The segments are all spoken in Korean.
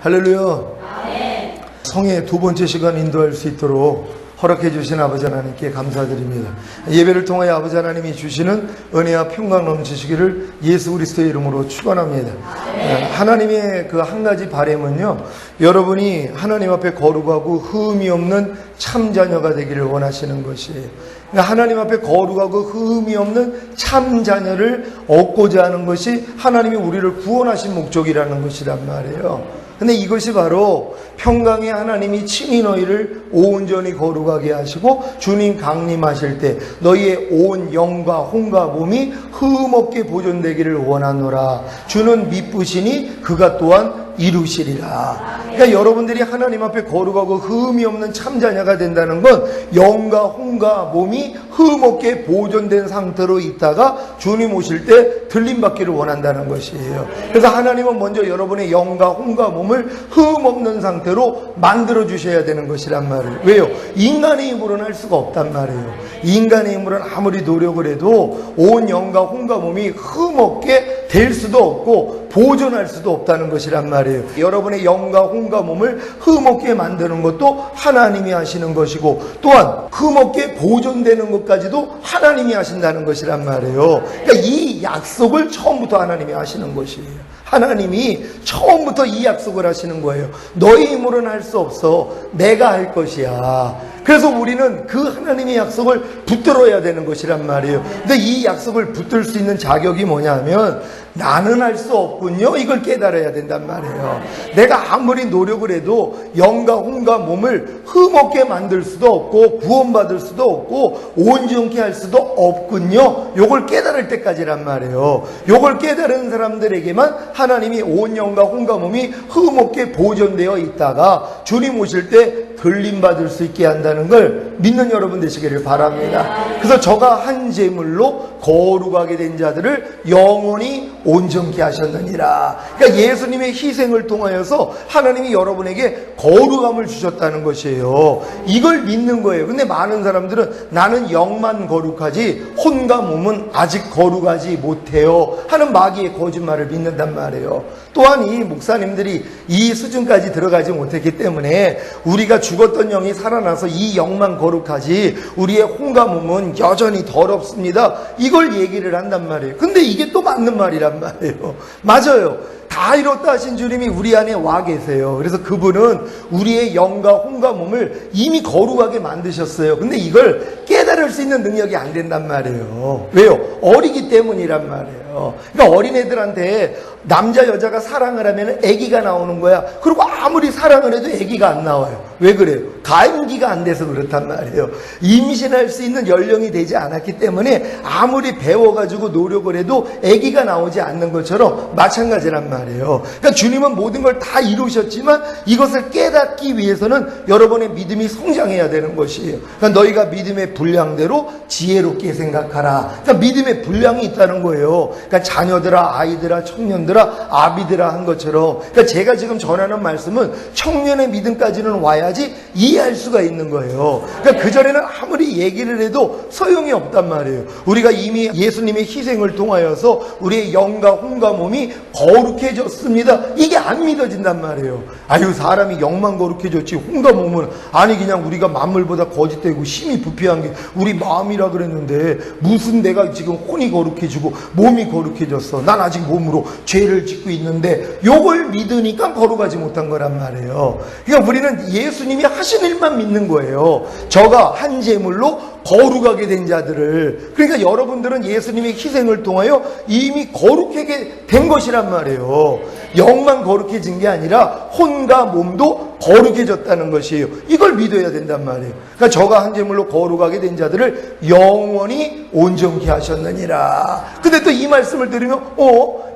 할렐루야. 성의 두 번째 시간 인도할 수 있도록 허락해 주신 아버지 하나님께 감사드립니다. 예배를 통하여 아버지 하나님이 주시는 은혜와 평강 넘치시기를 예수 그리스도의 이름으로 축원합니다. 하나님의 그 한 가지 바람은요, 여러분이 하나님 앞에 거룩하고 흠이 없는 참 자녀가 되기를 원하시는 것이에요. 그러니까 하나님 앞에 거룩하고 흠이 없는 참 자녀를 얻고자 하는 것이 하나님이 우리를 구원하신 목적이라는 것이란 말이에요. 근데 이것이 바로 평강의 하나님이 친히 너희를 온전히 거룩하게 하시고 주님 강림하실 때 너희의 온 영과 혼과 몸이 흠없게 보존되기를 원하노라. 주는 미쁘시니 그가 또한 이루시리라. 그러니까 여러분들이 하나님 앞에 거룩하고 흠이 없는 참자녀가 된다는 건 영과 혼과 몸이 흠없게 보존된 상태로 있다가 주님 오실 때 들림받기를 원한다는 것이에요. 그래서 하나님은 먼저 여러분의 영과 혼과 몸을 흠없는 상태로 만들어 주셔야 되는 것이란 말이에요. 왜요? 인간의 힘으로는 할 수가 없단 말이에요. 인간의 힘으로는 아무리 노력을 해도 온 영과 혼과 몸이 흠없게 될 수도 없고 보존할 수도 없다는 것이란 말이에요. 여러분의 영과 혼과 몸을 흠없게 만드는 것도 하나님이 하시는 것이고, 또한 흠없게 보존되는 것까지도 하나님이 하신다는 것이란 말이에요. 그러니까 이 약속을 처음부터 하나님이 하시는 것이에요. 하나님이 처음부터 이 약속을 하시는 거예요. 너희 힘으로는 할 수 없어. 내가 할 것이야. 그래서 우리는 그 하나님의 약속을 붙들어야 되는 것이란 말이에요. 근데 이 약속을 붙들 수 있는 자격이 뭐냐면 나는 할 수 없군요. 이걸 깨달아야 된단 말이에요. 내가 아무리 노력을 해도 영과 혼과 몸을 흠없게 만들 수도 없고 구원받을 수도 없고 온전케 할 수도 없군요. 요걸 깨달을 때까지란 말이에요. 요걸 깨달은 사람들에게만 하나님이 온 영과 혼과 몸이 흠없게 보존되어 있다가 주님 오실 때 들림받을 수 있게 한다는 걸 믿는 여러분 되시기를 바랍니다. 그래서 저가 한 제물로 거룩하게 된 자들을 영원히 온전케 하셨느니라. 그러니까 예수님의 희생을 통하여서 하나님이 여러분에게 거룩함을 주셨다는 것이에요. 이걸 믿는 거예요. 근데 많은 사람들은 나는 영만 거룩하지 혼과 몸은 아직 거룩하지 못해요 하는 마귀의 거짓말을 믿는단 말이에요. 또한 이 목사님들이 이 수준까지 들어가지 못했기 때문에 우리가 죽었던 영이 살아나서 이 영만 거룩하지 우리의 혼과 몸은 여전히 더럽습니다, 이걸 얘기를 한단 말이에요. 근데 이게 또 맞는 말이란 말이에요. 맞아요. 다 이뤘다 하신 주님이 우리 안에 와 계세요. 그래서 그분은 우리의 영과 혼과 몸을 이미 거룩하게 만드셨어요. 근데 이걸 깨달을 수 있는 능력이 안 된단 말이에요. 왜요? 어리기 때문이란 말이에요. 그러니까 어린애들한테 남자 여자가 사랑을 하면 아기가 나오는 거야. 그리고 아무리 사랑을 해도 아기가 안 나와요. 왜 그래요? 가임기가 안 돼서 그렇단 말이에요. 임신할 수 있는 연령이 되지 않았기 때문에 아무리 배워가지고 노력을 해도 아기가 나오지 않는 것처럼 마찬가지란 말이에요. 그러니까 주님은 모든 걸 다 이루셨지만 이것을 깨닫기 위해서는 여러분의 믿음이 성장해야 되는 것이에요. 그러니까 너희가 믿음의 분량대로 지혜롭게 생각하라. 그러니까 믿음의 분량이 있다는 거예요. 그러니까 자녀들아, 아이들아, 청년들아, 아비들아 한 것처럼. 그러니까 제가 지금 전하는 말씀은 청년의 믿음까지는 와야지 이해할 수가 있는 거예요. 그러니까 그전에는 아무리 얘기를 해도 소용이 없단 말이에요. 우리가 이미 예수님의 희생을 통하여서 우리의 영과 혼과 몸이 거룩해졌습니다, 이게 안 믿어진단 말이에요. 아유, 사람이 영만 거룩해졌지 혼과 몸은 아니 그냥 우리가 만물보다 거짓되고 힘이 부패한 게 우리 마음이라 그랬는데 무슨 내가 지금 혼이 거룩해지고 몸이 거룩해졌어. 난 아직 몸으로 죄를 짓고 있는데 요걸 믿으니까 거룩하지 못한 거란 말이에요. 그러니까 우리는 예수님이 하신 일만 믿는 거예요. 저가 한 제물로 거룩하게 된 자들을. 그러니까 여러분들은 예수님의 희생을 통하여 이미 거룩하게 된 것이란 말이에요. 영만 거룩해진 게 아니라 혼과 몸도 거룩해졌다는 것이에요. 이걸 믿어야 된단 말이에요. 그러니까 저가 한 제물로 거룩하게 된 자들을 영원히 온전케 하셨느니라. 근데 또 이 말씀을 들으면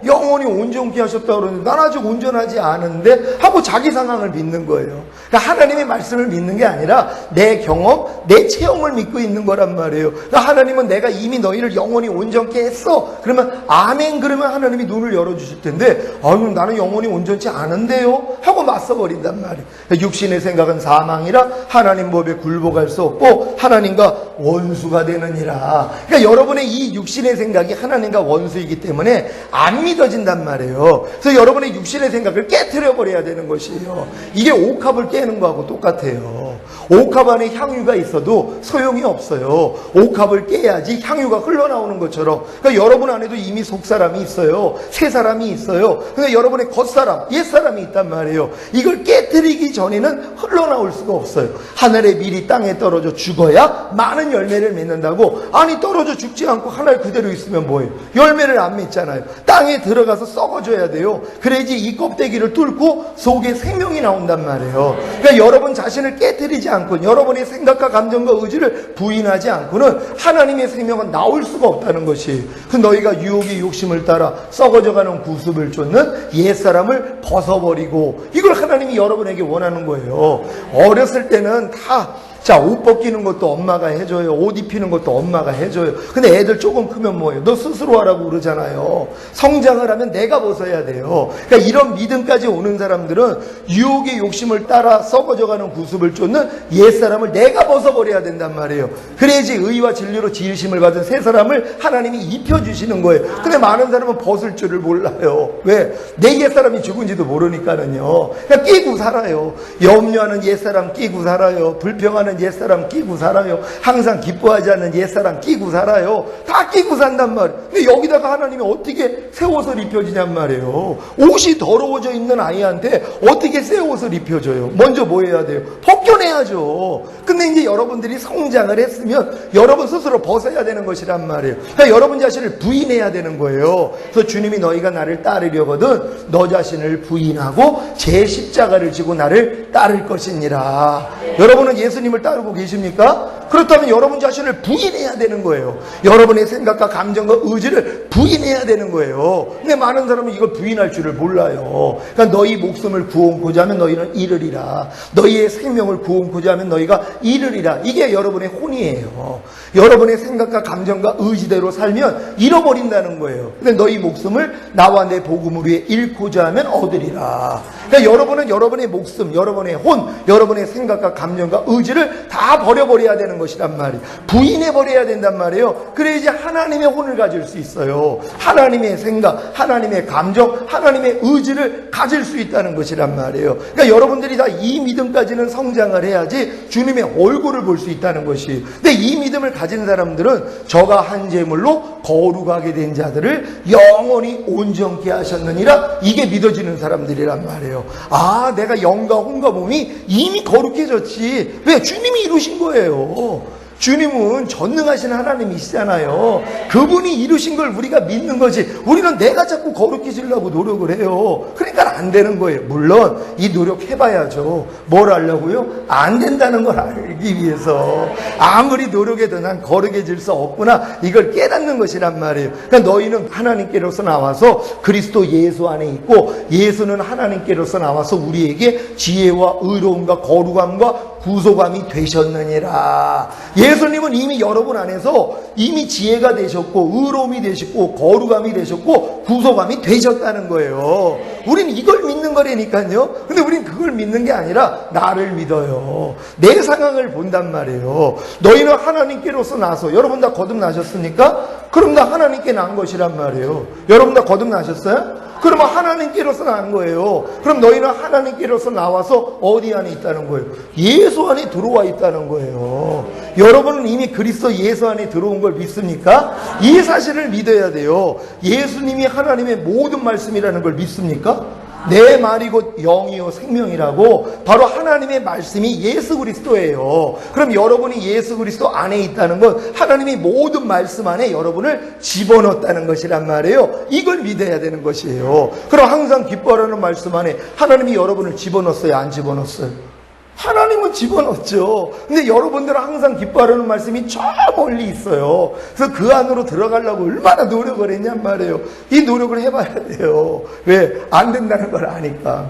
영원히 온전케 하셨다고 그러는데 난 아직 온전하지 않은데 하고 자기 상황을 믿는 거예요. 그러니까 하나님의 말씀을 믿는 게 아니라 내 경험, 내 체험을 믿고 있는 있는 거란 말이에요. 그러니까 하나님은 내가 이미 너희를 영원히 온전케 했어. 그러면 아멘 그러면 하나님이 눈을 열어주실 텐데 아유 나는 영원히 온전치 않은데요 하고 맞서버린단 말이에요. 육신의 생각은 사망이라 하나님 법에 굴복할 수 없고 하나님과 원수가 되느니라. 그러니까 여러분의 이 육신의 생각이 하나님과 원수이기 때문에 안 믿어진단 말이에요. 그래서 여러분의 육신의 생각을 깨트려 버려야 되는 것이에요. 이게 옥합을 깨는 거하고 똑같아요. 옥합 안에 향유가 있어도 소용이 없어요. 옥합을 깨야지 향유가 흘러나오는 것처럼. 그러니까 여러분 안에도 이미 속사람이 있어요. 새 사람이 있어요. 그러니까 여러분의 겉사람, 옛사람이 있단 말이에요. 이걸 깨트리기 전에는 흘러나올 수가 없어요. 하늘의 밀이 땅에 떨어져 죽어야 많은 열매를 맺는다고. 아니 떨어져 죽지 않고 하늘 그대로 있으면 뭐예요? 열매를 안 맺잖아요. 땅에 들어가서 썩어줘야 돼요. 그래야지 이 껍데기를 뚫고 속에 생명이 나온단 말이에요. 그러니까 여러분 자신을 깨트리지 않고 여러분의 생각과 감정과 의지를 부인하지 않고는 하나님의 생명은 나올 수가 없다는 것이. 그 너희가 유혹의 욕심을 따라 썩어져가는 구습을 쫓는 옛사람을 벗어버리고, 이걸 하나님이 여러분에게 원하는 거예요. 어렸을 때는 다 자, 옷 벗기는 것도 엄마가 해줘요. 옷 입히는 것도 엄마가 해줘요. 근데 애들 조금 크면 뭐예요? 너 스스로 하라고 그러잖아요. 성장을 하면 내가 벗어야 돼요. 그러니까 이런 믿음까지 오는 사람들은 유혹의 욕심을 따라 썩어져가는 구습을 쫓는 옛사람을 내가 벗어버려야 된단 말이에요. 그래야지 의와 진리로 지으심을 받은 새 사람을 하나님이 입혀주시는 거예요. 근데 많은 사람은 벗을 줄을 몰라요. 왜? 내 옛사람이 죽은지도 모르니까는요. 그냥 끼고 살아요. 염려하는 옛사람 끼고 살아요. 불평하는 옛사람 끼고 살아요. 항상 기뻐하지 않는 옛사람 끼고 살아요. 다 끼고 산단 말이에요. 근데 여기다가 하나님이 어떻게 새 옷을 입혀주냔 말이에요. 옷이 더러워져 있는 아이한테 어떻게 새 옷을 입혀줘요? 먼저 뭐 해야 돼요? 벗겨내야죠. 근데 이제 여러분들이 성장을 했으면 여러분 스스로 벗어야 되는 것이란 말이에요. 그러니까 여러분 자신을 부인해야 되는 거예요. 그래서 주님이 너희가 나를 따르려거든 너 자신을 부인하고 제 십자가를 지고 나를 따를 것이니라. 여러분은 예수님을 따르고 계십니까? 그렇다면 여러분 자신을 부인해야 되는 거예요. 여러분의 생각과 감정과 의지를 부인해야 되는 거예요. 근데 많은 사람은 이걸 부인할 줄을 몰라요. 그러니까 너희 목숨을 구원코자 하면 너희는 잃으리라. 너희의 생명을 구원코자 하면 너희가 잃으리라. 이게 여러분의 혼이에요. 여러분의 생각과 감정과 의지대로 살면 잃어버린다는 거예요. 근데 너희 목숨을 나와 내 복음을 위해 잃고자 하면 얻으리라. 그러니까 여러분은 여러분의 목숨, 여러분의 혼, 여러분의 생각과 감정과 의지를 다 버려버려야 되는 것이란 말이에요. 부인해버려야 된단 말이에요. 그래야지 하나님의 혼을 가질 수 있어요. 하나님의 생각, 하나님의 감정, 하나님의 의지를 가질 수 있다는 것이란 말이에요. 그러니까 여러분들이 다 이 믿음까지는 성장을 해야지 주님의 얼굴을 볼 수 있다는 것이. 근데 이 믿음을 가진 사람들은 저가 한 제물로 거룩하게 된 자들을 영원히 온전케 하셨느니라. 이게 믿어지는 사람들이란 말이에요. 아, 내가 영과 혼과 몸이 이미 거룩해졌지. 왜? 주님이 이루신 거예요. 주님은 전능하신 하나님이시잖아요. 그분이 이루신 걸 우리가 믿는 거지. 우리는 내가 자꾸 거룩해지려고 노력을 해요. 그러니까 안 되는 거예요. 물론 이 노력해봐야죠. 뭘 하려고요? 안 된다는 걸 알기 위해서. 아무리 노력해도 난 거룩해질 수 없구나. 이걸 깨닫는 것이란 말이에요. 그러니까 너희는 하나님께로서 나와서 그리스도 예수 안에 있고 예수는 하나님께로서 나와서 우리에게 지혜와 의로움과 거룩함과 구속함이 되셨느니라. 예수님은 이미 여러분 안에서 이미 지혜가 되셨고 의로움이 되셨고 거룩함이 되셨고 구속함이 되셨다는 거예요. 우린 이걸 믿는 거라니까요. 근데 우린 그걸 믿는 게 아니라 나를 믿어요. 내 상황을 본단 말이에요. 너희는 하나님께로서 나서, 여러분 다 거듭나셨습니까? 그럼 다 하나님께 난 것이란 말이에요. 여러분 다 거듭나셨어요? 그러면 하나님께로서 난 거예요. 그럼 너희는 하나님께로서 나와서 어디 안에 있다는 거예요? 예수 안에 들어와 있다는 거예요. 여러분은 이미 그리스도 예수 안에 들어온 걸 믿습니까? 이 사실을 믿어야 돼요. 예수님이 하나님의 모든 말씀이라는 걸 믿습니까? 내 말이 곧 영이요 생명이라고. 바로 하나님의 말씀이 예수 그리스도예요. 그럼 여러분이 예수 그리스도 안에 있다는 건 하나님의 모든 말씀 안에 여러분을 집어넣었다는 것이란 말이에요. 이걸 믿어야 되는 것이에요. 그럼 항상 기뻐하라는 말씀 안에 하나님이 여러분을 집어넣었어요? 안 집어넣었어요? 하나님은 집어넣었죠. 근데 여러분들은 항상 기뻐하라는 말씀이 저 멀리 있어요. 그래서 그 안으로 들어가려고 얼마나 노력을 했냔 말이에요. 이 노력을 해봐야 돼요. 왜? 안 된다는 걸 아니까.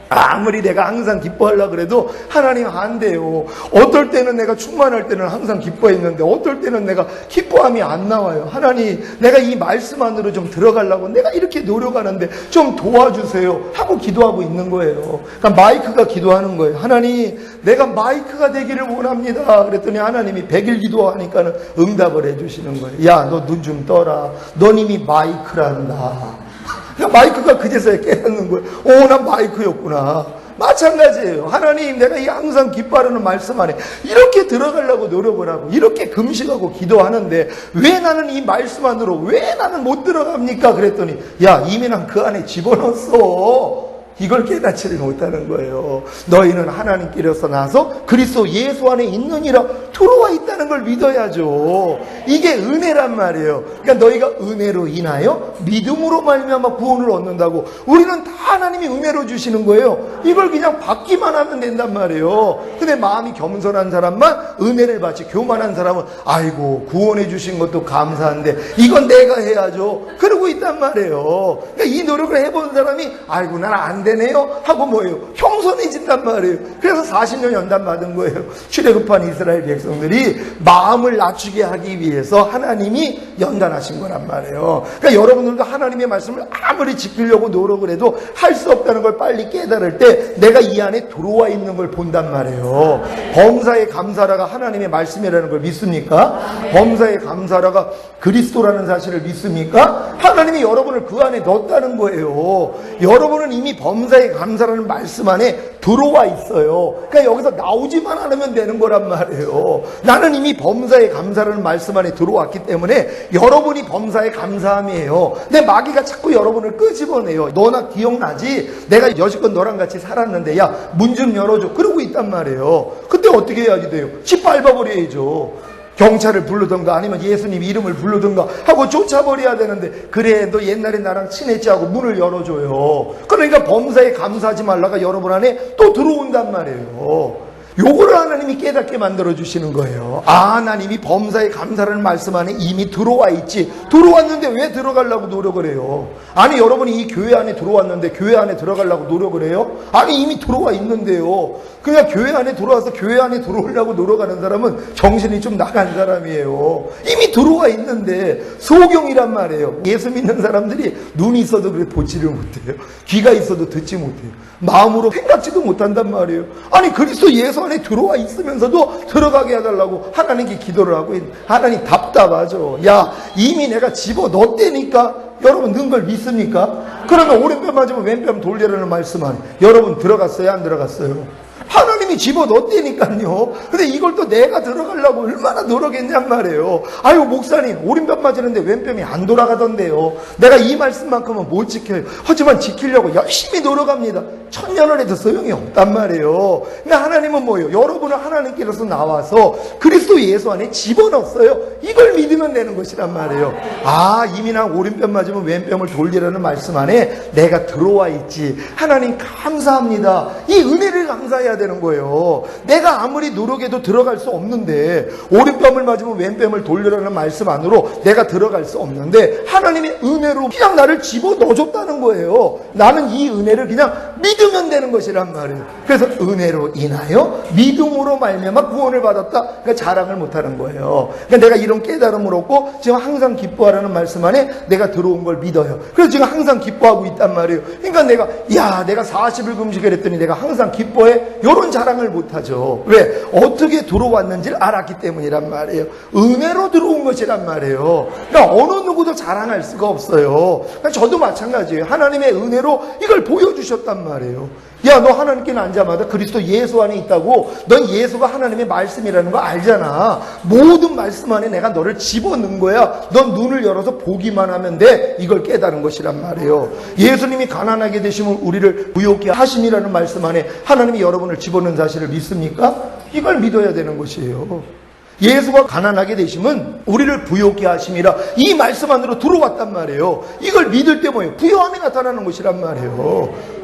아무리 내가 항상 기뻐하려고 그래도 하나님 안 돼요. 어떨 때는 내가 충만할 때는 항상 기뻐했는데 어떨 때는 내가 기뻐함이 안 나와요. 하나님, 내가 이 말씀 안으로 좀 들어가려고 내가 이렇게 노력하는데 좀 도와주세요 하고 기도하고 있는 거예요. 그러니까 마이크가 기도하는 거예요. 하나님, 내가 마이크가 되기를 원합니다. 그랬더니 하나님이 100일 기도하니까는 응답을 해주시는 거예요. 야, 너 눈 좀 떠라. 넌 이미 마이크란다. 마이크가 그제서야 깨닫는 거예요. 난 마이크였구나. 마찬가지예요. 하나님, 내가 이 항상 기뻐하는 말씀 안에 이렇게 들어가려고 노력을 하고 이렇게 금식하고 기도하는데 왜 나는 이 말씀 안으로 왜 나는 못 들어갑니까? 그랬더니 야, 이미 난 그 안에 집어넣었어. 이걸 깨닫지를 못하는 거예요. 너희는 하나님께로서 나서 그리스도 예수 안에 있느니라 들어와 있다는 걸 믿어야죠. 이게 은혜란 말이에요. 그러니까 너희가 은혜로 인하여 믿음으로 말미암아 구원을 얻는다고. 우리는 다 하나님이 은혜로 주시는 거예요. 이걸 그냥 받기만 하면 된단 말이에요. 근데 마음이 겸손한 사람만 은혜를 받지, 교만한 사람은 아이고 구원해 주신 것도 감사한데 이건 내가 해야죠. 그러고 있단 말이에요. 그러니까 이 노력을 해본 사람이 아이고 난 안 되네요 하고 뭐예요? 겸손해진단 말이에요. 그래서 40년 연단 받은 거예요. 출애굽한 이스라엘 백성들이 마음을 낮추게 하기 위해서 하나님이 연단하신 거란 말이에요. 그러니까 여러분들도 하나님의 말씀을 아무리 지키려고 노력을 해도 할 수 없다는 걸 빨리 깨달을 때 내가 이 안에 들어와 있는 걸 본단 말이에요. 범사의 감사라가 하나님의 말씀이라는 걸 믿습니까? 범사의 감사라가 그리스도라는 사실을 믿습니까? 하나님이 여러분을 그 안에 넣었다는 거예요. 여러분은 이미 범사의 감사라는 말씀 안에 들어와 있어요. 그러니까 여기서 나오지만 않으면 되는 거란 말이에요. 나는 이미 범사의 감사라는 말씀 안에 들어왔기 때문에 여러분이 범사의 감사함이에요. 근데 마귀가 자꾸 여러분을 끄집어내요. 너나 기억나지? 내가 여지껏 너랑 같이 살았는데 야, 문 좀 열어줘. 그러고 있단 말이에요. 그때 어떻게 해야지 돼요? 집 밟아버려야죠. 경찰을 부르든가 아니면 예수님 이름을 부르든가 하고 쫓아버려야 되는데 그래 너 옛날에 나랑 친했지 하고 문을 열어줘요. 그러니까 범사에 감사하지 말라가 여러분 안에 또 들어온단 말이에요. 요거를 하나님이 깨닫게 만들어주시는 거예요. 난 이미 범사에 감사라는 말씀 안에 이미 들어와 있지. 들어왔는데 왜 들어가려고 노력을 해요? 아니 여러분이 이 교회 안에 들어왔는데 교회 안에 들어가려고 노력을 해요? 아니 이미 들어와 있는데요. 그냥 교회 안에 들어와서 교회 안에 들어오려고 노력하는 사람은 정신이 좀 나간 사람이에요. 이미 들어와 있는데 소경이란 말이에요. 예수 믿는 사람들이 눈이 있어도 그래 보지를 못해요. 귀가 있어도 듣지 못해요. 마음으로 생각지도 못한단 말이에요. 아니 그리스도 예수 안에 들어와 있으면서도 들어가게 해달라고 하나님께 기도를 하고 있는. 하나님 답답하죠. 야, 이미 내가 집어넣었다니까. 여러분 넣은 걸 믿습니까? 그러면 오른편 맞으면 왼편 돌리라는 말씀 안에 여러분 들어갔어요? 안 들어갔어요? 하나님이 집어넣었다니까요. 근데 이걸 또 내가 들어가려고 얼마나 노력했냔 말이에요. 아유 목사님 오른편 맞으는데 왼편이 안 돌아가던데요. 내가 이 말씀만큼은 못 지켜요. 하지만 지키려고 열심히 노력합니다. 천년을 해도 소용이 없단 말이에요. 근데 하나님은 뭐예요? 여러분은 하나님께로서 나와서 그리스도 예수 안에 집어넣었어요. 이걸 믿으면 되는 것이란 말이에요. 이미 난 오른편 맞으면 왼편을 돌리라는 말씀 안에 내가 들어와 있지. 하나님 감사합니다. 이 은혜를 감사해야 되는 거예요. 내가 아무리 노력해도 들어갈 수 없는데 오른편을 맞으면 왼편을 돌리라는 말씀 안으로 내가 들어갈 수 없는데 하나님의 은혜로 그냥 나를 집어넣어줬다는 거예요. 나는 이 은혜를 그냥 믿으면 되는 것이란 말이에요. 그래서 은혜로 인하여 믿음으로 말미암아 구원을 받았다. 그러니까 자랑을 못하는 거예요. 그러니까 내가 이런 깨달음을 얻고 지금 항상 기뻐하라는 말씀 안에 내가 들어온 걸 믿어요. 그래서 지금 항상 기뻐하고 있단 말이에요. 그러니까 내가 40일 금식을 했더니 내가 항상 기뻐해. 이런 자랑을 못하죠. 왜? 어떻게 들어왔는지를 알았기 때문이란 말이에요. 은혜로 들어온 것이란 말이에요. 그러니까 어느 누구도 자랑할 수가 없어요. 그러니까 저도 마찬가지예요. 하나님의 은혜로 이걸 보여주셨단 말이에요. 야, 너 하나님께는 앉아마다 그리스도 예수 안에 있다고. 넌 예수가 하나님의 말씀이라는 거 알잖아. 모든 말씀 안에 내가 너를 집어넣은 거야. 넌 눈을 열어서 보기만 하면 돼. 이걸 깨달은 것이란 말이에요. 예수님이 가난하게 되시면 우리를 부욕케 하심이라는 말씀 안에 하나님이 여러분을 집어넣은 사실을 믿습니까? 이걸 믿어야 되는 것이에요. 예수가 가난하게 되시면 우리를 부욕케 하심이라 이 말씀 안으로 들어왔단 말이에요. 이걸 믿을 때 뭐예요? 부요함이 나타나는 것이란 말이에요.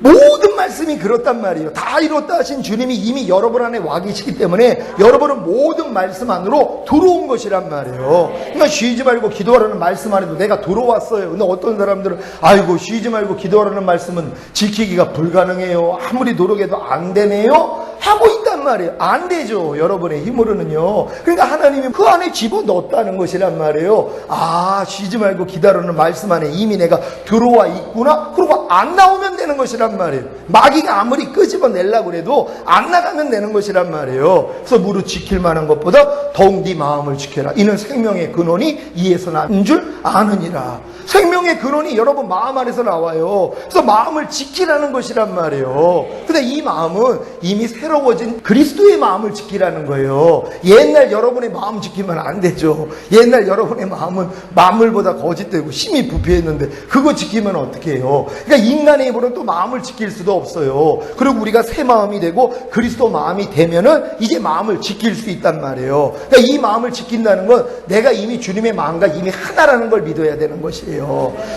모든 말씀이 그렇단 말이에요. 다 이뤘다 하신 주님이 이미 여러분 안에 와 계시기 때문에 여러분은 모든 말씀 안으로 들어온 것이란 말이에요. 그러니까 쉬지 말고 기도하라는 말씀 안에도 내가 들어왔어요. 근데 어떤 사람들은 아이고 쉬지 말고 기도하라는 말씀은 지키기가 불가능해요. 아무리 노력해도 안 되네요. 하고 있단 말이에요. 안 되죠. 여러분의 힘으로는요. 그러니까 하나님이 그 안에 집어넣었다는 것이란 말이에요. 아, 쉬지 말고 기다리는 말씀 안에 이미 내가 들어와 있구나. 그리고 안 나오면 되는 것이란 말이에요. 마귀가 아무리 끄집어내려고 해도 안 나가면 되는 것이란 말이에요. 그래서 무릇 지킬 만한 것보다 더욱 네 마음을 지켜라. 이는 생명의 근원이 이에서 난 줄 아느니라. 생명의 근원이 여러분 마음 안에서 나와요. 그래서 마음을 지키라는 것이란 말이에요. 근데 이 마음은 이미 새로워진 그리스도의 마음을 지키라는 거예요. 옛날 여러분의 마음 지키면 안 되죠. 옛날 여러분의 마음은 만물보다 거짓되고 힘이 부패했는데 그거 지키면 어떻게 해요? 그러니까 인간의 힘으로는 또 마음을 지킬 수도 없어요. 그리고 우리가 새 마음이 되고 그리스도 마음이 되면은 이제 마음을 지킬 수 있단 말이에요. 그러니까 이 마음을 지킨다는 건 내가 이미 주님의 마음과 이미 하나라는 걸 믿어야 되는 것이에요.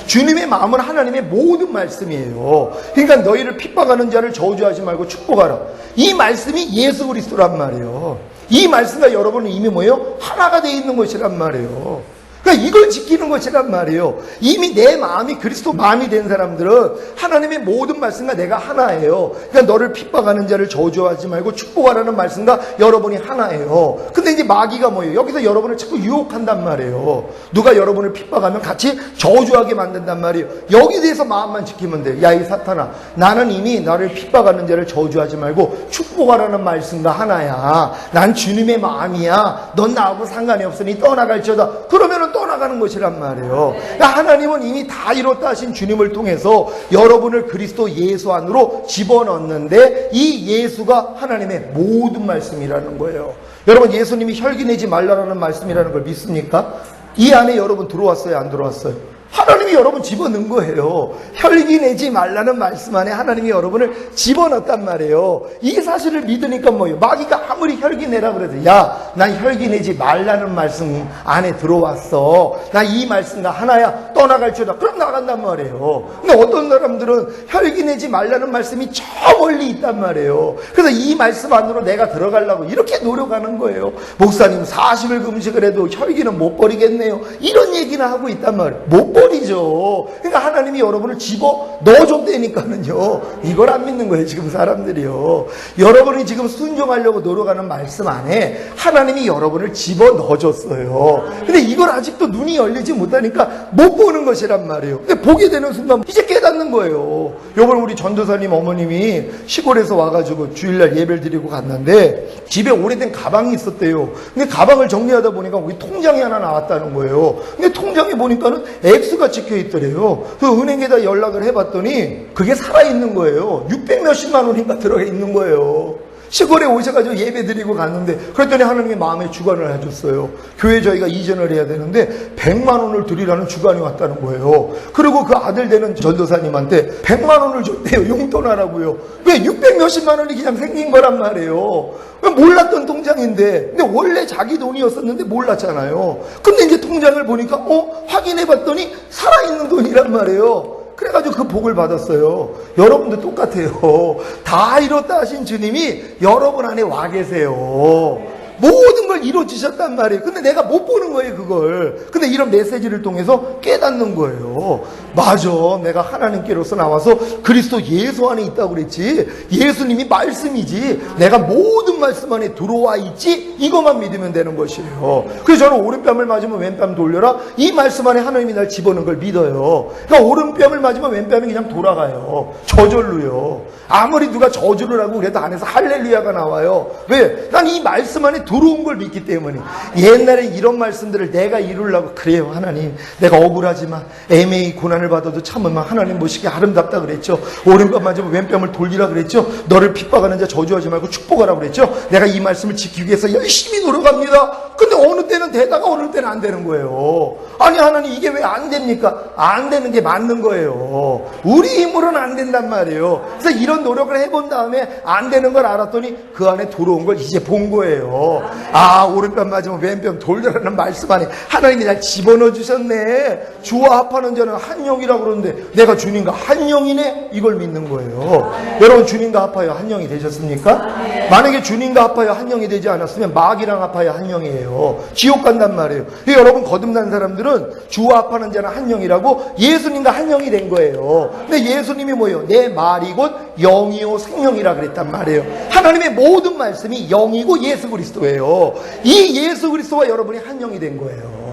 주님의 마음은 하나님의 모든 말씀이에요. 그러니까 너희를 핍박하는 자를 저주하지 말고 축복하라. 이 말씀이 예수 그리스도란 말이에요. 이 말씀과 여러분은 이미 뭐예요? 하나가 되어 있는 것이란 말이에요. 그러니까 이걸 지키는 것이란 말이에요. 이미 내 마음이 그리스도 마음이 된 사람들은 하나님의 모든 말씀과 내가 하나예요. 그러니까 너를 핍박하는 자를 저주하지 말고 축복하라는 말씀과 여러분이 하나예요. 근데 이제 마귀가 뭐예요? 여기서 여러분을 자꾸 유혹한단 말이에요. 누가 여러분을 핍박하면 같이 저주하게 만든단 말이에요. 여기에 대해서 마음만 지키면 돼. 야, 이 사탄아, 나는 이미 나를 핍박하는 자를 저주하지 말고 축복하라는 말씀과 하나야. 난 주님의 마음이야. 넌 나하고 상관이 없으니 떠나갈지어다. 그러면은 떠나가는 것이란 말이에요. 그러니까 하나님은 이미 다 이뤘다 하신 주님을 통해서 여러분을 그리스도 예수 안으로 집어넣는데 이 예수가 하나님의 모든 말씀이라는 거예요. 여러분, 예수님이 혈기 내지 말라라는 말씀이라는 걸 믿습니까? 이 안에 여러분 들어왔어요? 안 들어왔어요? 하나님이 여러분 집어넣은 거예요. 혈기 내지 말라는 말씀 안에 하나님이 여러분을 집어넣었단 말이에요. 이 사실을 믿으니까 뭐예요? 마귀가 아무리 혈기 내라 그래도 야, 난 혈기 내지 말라는 말씀 안에 들어왔어. 나 이 말씀과 하나야. 떠나갈지어다. 그럼 나간단 말이에요. 근데 어떤 사람들은 혈기 내지 말라는 말씀이 저 멀리 있단 말이에요. 그래서 이 말씀 안으로 내가 들어가려고 이렇게 노력하는 거예요. 목사님 40일 금식을 해도 혈기는 못 버리겠네요. 이런 얘기는 하고 있단 말이에요. 못 버리죠. 그러니까 하나님이 여러분을 집어 넣어줬다니까는요. 이걸 안 믿는 거예요, 지금 사람들이요. 여러분이 지금 순종하려고 노력하는 말씀 안에 하나님이 여러분을 집어 넣어줬어요. 근데 이걸 아직도 눈이 열리지 못하니까 못 보는 것이란 말이에요. 근데 보게 되는 순간 이제 깨닫는 거예요. 요번 우리 전도사님 어머님이 시골에서 와가지고 주일날 예배를 드리고 갔는데 집에 오래된 가방이 있었대요. 근데 가방을 정리하다 보니까 우리 통장이 하나 나왔다는 거예요. 근데 통장에 보니까는 X가 찍혀 있더래요. 그 은행에다 연락을 해봤더니 그게 살아있는 거예요. 600 몇십만 원인가 들어가 있는 거예요. 시골에 오셔가지고 예배 드리고 갔는데 그랬더니 하나님의 마음에 주관을 해줬어요. 교회 저희가 이전을 해야 되는데 100만 원을 드리라는 주관이 왔다는 거예요. 그리고 그 아들 되는 전도사님한테 100만 원을 줬대요. 용돈하라고요. 왜 600 몇십만 원이 그냥 생긴 거란 말이에요. 몰랐던 통장인데, 근데 원래 자기 돈이었었는데 몰랐잖아요. 근데 이제 통장을 보니까 확인해봤더니 살아있는 돈이란 말이에요. 그래가지고 그 복을 받았어요. 여러분도 똑같아요. 다 이뤘다 하신 주님이 여러분 안에 와 계세요. 모든 걸 이루어주셨단 말이에요. 근데 내가 못 보는 거예요, 그걸. 근데 이런 메시지를 통해서 깨닫는 거예요. 맞아. 내가 하나님께로서 나와서 그리스도 예수 안에 있다고 그랬지. 예수님이 말씀이지. 내가 모든 말씀 안에 들어와 있지. 이것만 믿으면 되는 것이에요. 그래서 저는 오른뺨을 맞으면 왼뺨 돌려라. 이 말씀 안에 하나님이 날 집어넣은 걸 믿어요. 그러니까 오른뺨을 맞으면 왼뺨이 그냥 돌아가요. 저절로요. 아무리 누가 저주를 하고 그래도 안에서 할렐루야가 나와요. 왜? 난 이 말씀 안에 들어온 걸 믿기 때문에. 옛날에 이런 말씀들을 내가 이루려고 그래요. 하나님, 내가 억울하지만 애매히 고난을 받아도 참으면 하나님 보시기에 아름답다 그랬죠. 오른뺨 맞으면 왼뺨을 돌리라 그랬죠. 너를 핍박하는 자 저주하지 말고 축복하라 그랬죠. 내가 이 말씀을 지키기 위해서 열심히 노력합니다. 근데 어느 때는 되다가 어느 때는 안 되는 거예요. 아니 하나님, 이게 왜 안 됩니까? 안 되는 게 맞는 거예요. 우리 힘으로는 안 된단 말이에요. 그래서 이런 노력을 해본 다음에 안 되는 걸 알았더니 그 안에 들어온 걸 이제 본 거예요. 아, 오른편 맞으면 왼편 돌려라는 말씀 안에 하나님이 잘 집어넣어 주셨네. 주와 합하는 자는 한 영이라고 그러는데 내가 주님과 한 영이네? 이걸 믿는 거예요. 여러분, 주님과 합하여 한 영이 되셨습니까? 만약에 주님과 합하여 한 영이 되지 않았으면 마귀랑 합하여 한 영이에요. 지옥 간단 말이에요. 여러분, 거듭난 사람들은 주와 합하는 자는 한 영이라고 예수님과 한 영이 된 거예요. 근데 예수님이 뭐예요? 내 말이 곧 영이요 생명이라 그랬단 말이에요. 하나님의 모든 말씀이 영이고 예수 그리스도예요. 이 예수 그리스도와 여러분이 한 영이 된 거예요.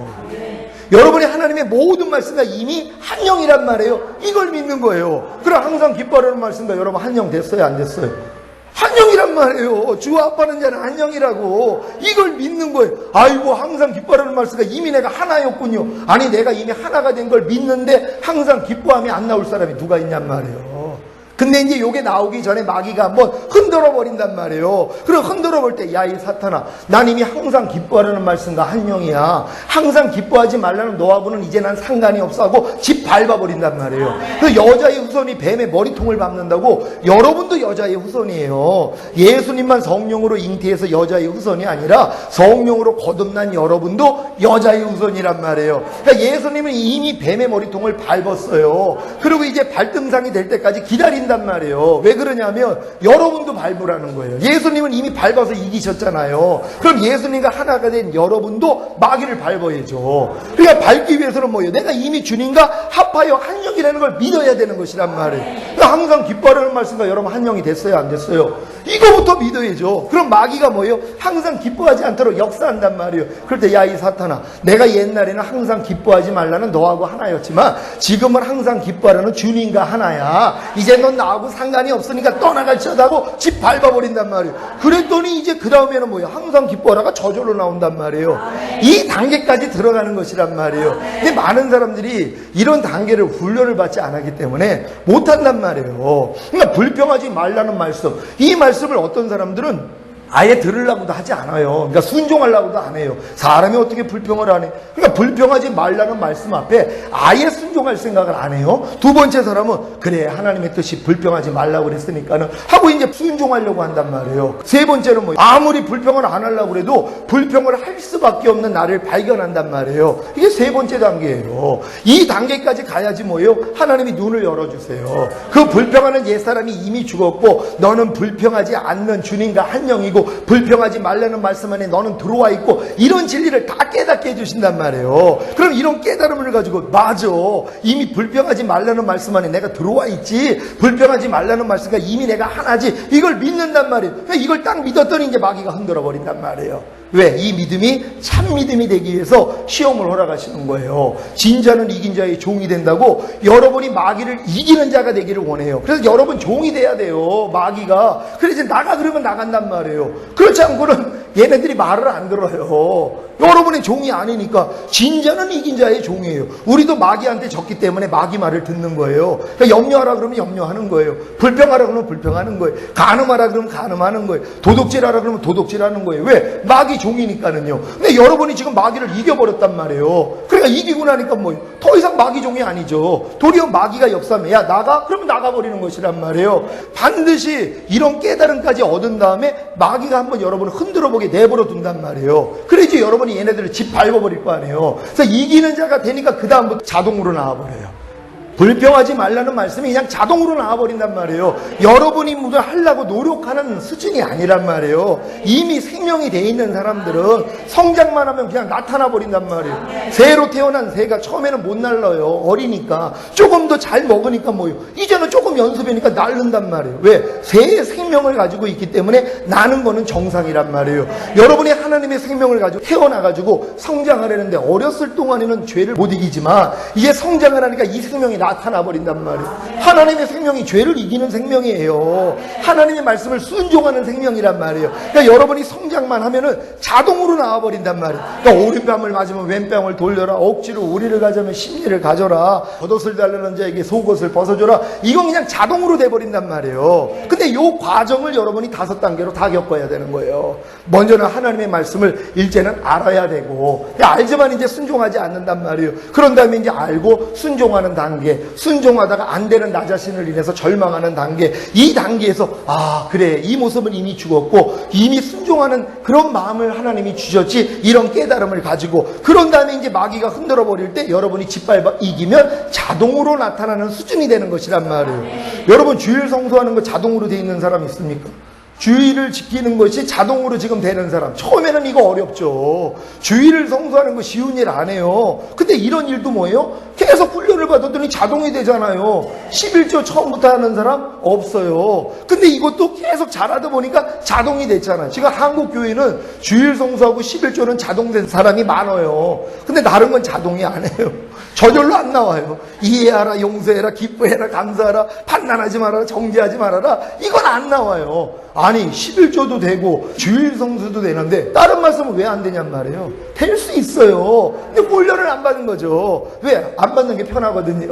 여러분이 하나님의 모든 말씀과 이미 한 영이란 말이에요. 이걸 믿는 거예요. 그럼 항상 기뻐하라는 말씀과 여러분 한 영 됐어요? 안 됐어요? 한 영이란 말이에요. 주와 합하는 자는 한 영이라고. 이걸 믿는 거예요. 아이고, 항상 기뻐하라는 말씀과 이미 내가 하나였군요. 아니, 내가 이미 하나가 된 걸 믿는데 항상 기뻐함이 안 나올 사람이 누가 있냔 말이에요. 근데 이제 요게 나오기 전에 마귀가 한번 흔들어 버린단 말이에요. 그럼 흔들어 볼 때, 야, 이 사탄아, 난 이미 항상 기뻐하라는 말씀과 한 영이야. 항상 기뻐하지 말라는 너하고는 이제 난 상관이 없어 하고 집 밟아 버린단 말이에요. 그 여자의 후손이 뱀의 머리통을 밟는다고 여러분도 여자의 후손이에요. 예수님만 성령으로 잉태해서 여자의 후손이 아니라 성령으로 거듭난 여러분도 여자의 후손이란 말이에요. 그러니까 예수님은 이미 뱀의 머리통을 밟았어요. 그리고 이제 발등상이 될 때까지 기다린단 말이에요. 왜 그러냐면 여러분도 밟으라는 거예요. 예수님은 이미 밟아서 이기셨잖아요. 그럼 예수님과 하나가 된 여러분도 마귀를 밟아야죠. 그러니까 밟기 위해서는 뭐예요? 내가 이미 주님과 합하여 한 영이라는 걸 믿어야 되는 것이란 말이에요. 그러니까 항상 기뻐하라는 말씀과 여러분 한 영이 됐어요? 안 됐어요? 이거부터 믿어야죠. 그럼 마귀가 뭐예요? 항상 기뻐하지 않도록 역사한단 말이에요. 그럴 때, 야, 이 사탄아, 내가 옛날에는 항상 기뻐하지 말라는 너하고 하나였지만 지금은 항상 기뻐하라는 주님과 하나야. 이제 넌 나하고 상관이 없으니까 떠나갈지어다고 집 밟아버린단 말이에요. 그랬더니 이제 그 다음에는 뭐예요? 항상 기뻐하라가 저절로 나온단 말이에요. 이 단계까지 들어가는 것이란 말이에요. 근데 많은 사람들이 이런 단계를 훈련을 받지 않았기 때문에 못한단 말이에요. 그러니까 불평하지 말라는 말씀, 이 말씀을 어떤 사람들은 아예 들으려고도 하지 않아요. 그러니까 순종하려고도 안 해요. 사람이 어떻게 불평을 안 해? 그러니까 불평하지 말라는 말씀 앞에 아예 순종할 생각을 안 해요. 두 번째 사람은 그래, 하나님의 뜻이 불평하지 말라고 그랬으니까는 하고 이제 순종하려고 한단 말이에요. 세 번째는 뭐, 아무리 불평을 안 하려고 그래도 불평을 할 수밖에 없는 나를 발견한단 말이에요. 이게 세 번째 단계예요. 이 단계까지 가야지 뭐예요? 하나님이 눈을 열어주세요. 그 불평하는 옛사람이 이미 죽었고 너는 불평하지 않는 주님과 한 영이고 불평하지 말라는 말씀 안에 너는 들어와 있고, 이런 진리를 다 깨닫게 해주신단 말이에요. 그럼 이런 깨달음을 가지고, 맞아, 이미 불평하지 말라는 말씀 안에 내가 들어와 있지, 불평하지 말라는 말씀과 이미 내가 하나지, 이걸 믿는단 말이에요. 이걸 딱 믿었더니 이제 마귀가 흔들어 버린단 말이에요. 왜? 이 믿음이 참 믿음이 되기 위해서 시험을 허락하시는 거예요. 진자는 이긴 자의 종이 된다고 여러분이 마귀를 이기는 자가 되기를 원해요. 그래서 여러분 종이 돼야 돼요. 마귀가. 그래서 나가 그러면 나간단 말이에요. 그렇지 않고는 얘네들이 말을 안 들어요. 여러분의 종이 아니니까. 진자는 이긴 자의 종이에요. 우리도 마귀한테 졌기 때문에 마귀 말을 듣는 거예요. 그러니까 염려하라 그러면 염려하는 거예요. 불평하라 그러면 불평하는 거예요. 간음하라 그러면 간음하는 거예요. 도둑질하라 그러면 도둑질하는 거예요. 왜? 마귀 종이니까는요. 근데 여러분이 지금 마귀를 이겨버렸단 말이에요. 그러니까 이기고 나니까 뭐예요? 더 이상 마귀 종이 아니죠. 도리어 마귀가 역사하면, 야, 나가? 그러면 나가버리는 것이란 말이에요. 반드시 이런 깨달음까지 얻은 다음에 마귀가 한번 여러분을 흔들어보게 내버려 둔단 말이에요. 그래야지 여러분이 얘네들을 집 밟아버릴 거 아니에요. 그래서 이기는 자가 되니까 그 다음부터 자동으로 나와버려요. 불평하지 말라는 말씀이 그냥 자동으로 나와버린단 말이에요. 여러분이 무슨 하려고 노력하는 수준이 아니란 말이에요. 이미 생명이 돼 있는 사람들은 성장만 하면 그냥 나타나 버린단 말이에요. 새로 태어난 새가 처음에는 못 날라요. 어리니까. 조금 더 잘 먹으니까 뭐예요? 이제는 조금 연습하니까 날른단 말이에요. 왜? 새의 생명을 가지고 있기 때문에 나는 거는 정상이란 말이에요. 여러분이 하나님의 생명을 가지고 태어나가지고 성장을 했는데 어렸을 동안에는 죄를 못 이기지만 이게 성장을 하니까 이 생명이 나타나 버린단 말이에요. 하나님의 생명이 죄를 이기는 생명이에요. 하나님의 말씀을 순종하는 생명이란 말이에요. 그러니까 여러분이 성장만 하면은 자동으로 나와버린단 말이에요. 그러니까 오른뺨을 맞으면 왼뺨을 돌려라. 억지로 우리를 가자면 심리를 가져라. 겉옷을 달라는 자에게 속옷을 벗어줘라. 이건 그냥 자동으로 돼버린단 말이에요. 근데 이 과정을 여러분이 5단계로 다 겪어야 되는 거예요. 먼저는 하나님의 말씀을 일제는 알아야 되고, 알지만 이제 순종하지 않는단 말이에요. 그런 다음에 이제 알고 순종하는 단계, 단계, 순종하다가 안 되는 나 자신을 인해서 절망하는 단계, 이 단계에서 아 그래 이 모습은 이미 죽었고 이미 순종하는 그런 마음을 하나님이 주셨지, 이런 깨달음을 가지고 그런 다음에 이제 마귀가 흔들어 버릴 때 여러분이 짓밟아 이기면 자동으로 나타나는 수준이 되는 것이란 말이에요. 여러분 주일 성수하는 거 자동으로 돼 있는 사람 있습니까? 주의를 지키는 것이 자동으로 지금 되는 사람, 처음에는 이거 어렵죠. 주의를 성수하는 거 쉬운 일 안 해요. 근데 이런 일도 뭐예요? 계속 훈련을 받았더니 자동이 되잖아요. 11조 처음부터 하는 사람 없어요. 근데 이것도 계속 잘하다 보니까 자동이 됐잖아요. 지금 한국 교회는 주일 성수하고 11조는 자동된 사람이 많아요. 근데 다른 건 자동이 안 해요. 저절로 안 나와요. 이해하라, 용서해라, 기뻐해라, 감사하라, 판단하지 말아라, 정죄하지 말아라, 이건 안 나와요. 아니 11조도 되고 주일 성수도 되는데 다른 말씀은 왜 안 되냔 말이에요. 될 수 있어요. 근데 훈련을 안 받는 거죠. 왜? 안 받는 게 편하거든요.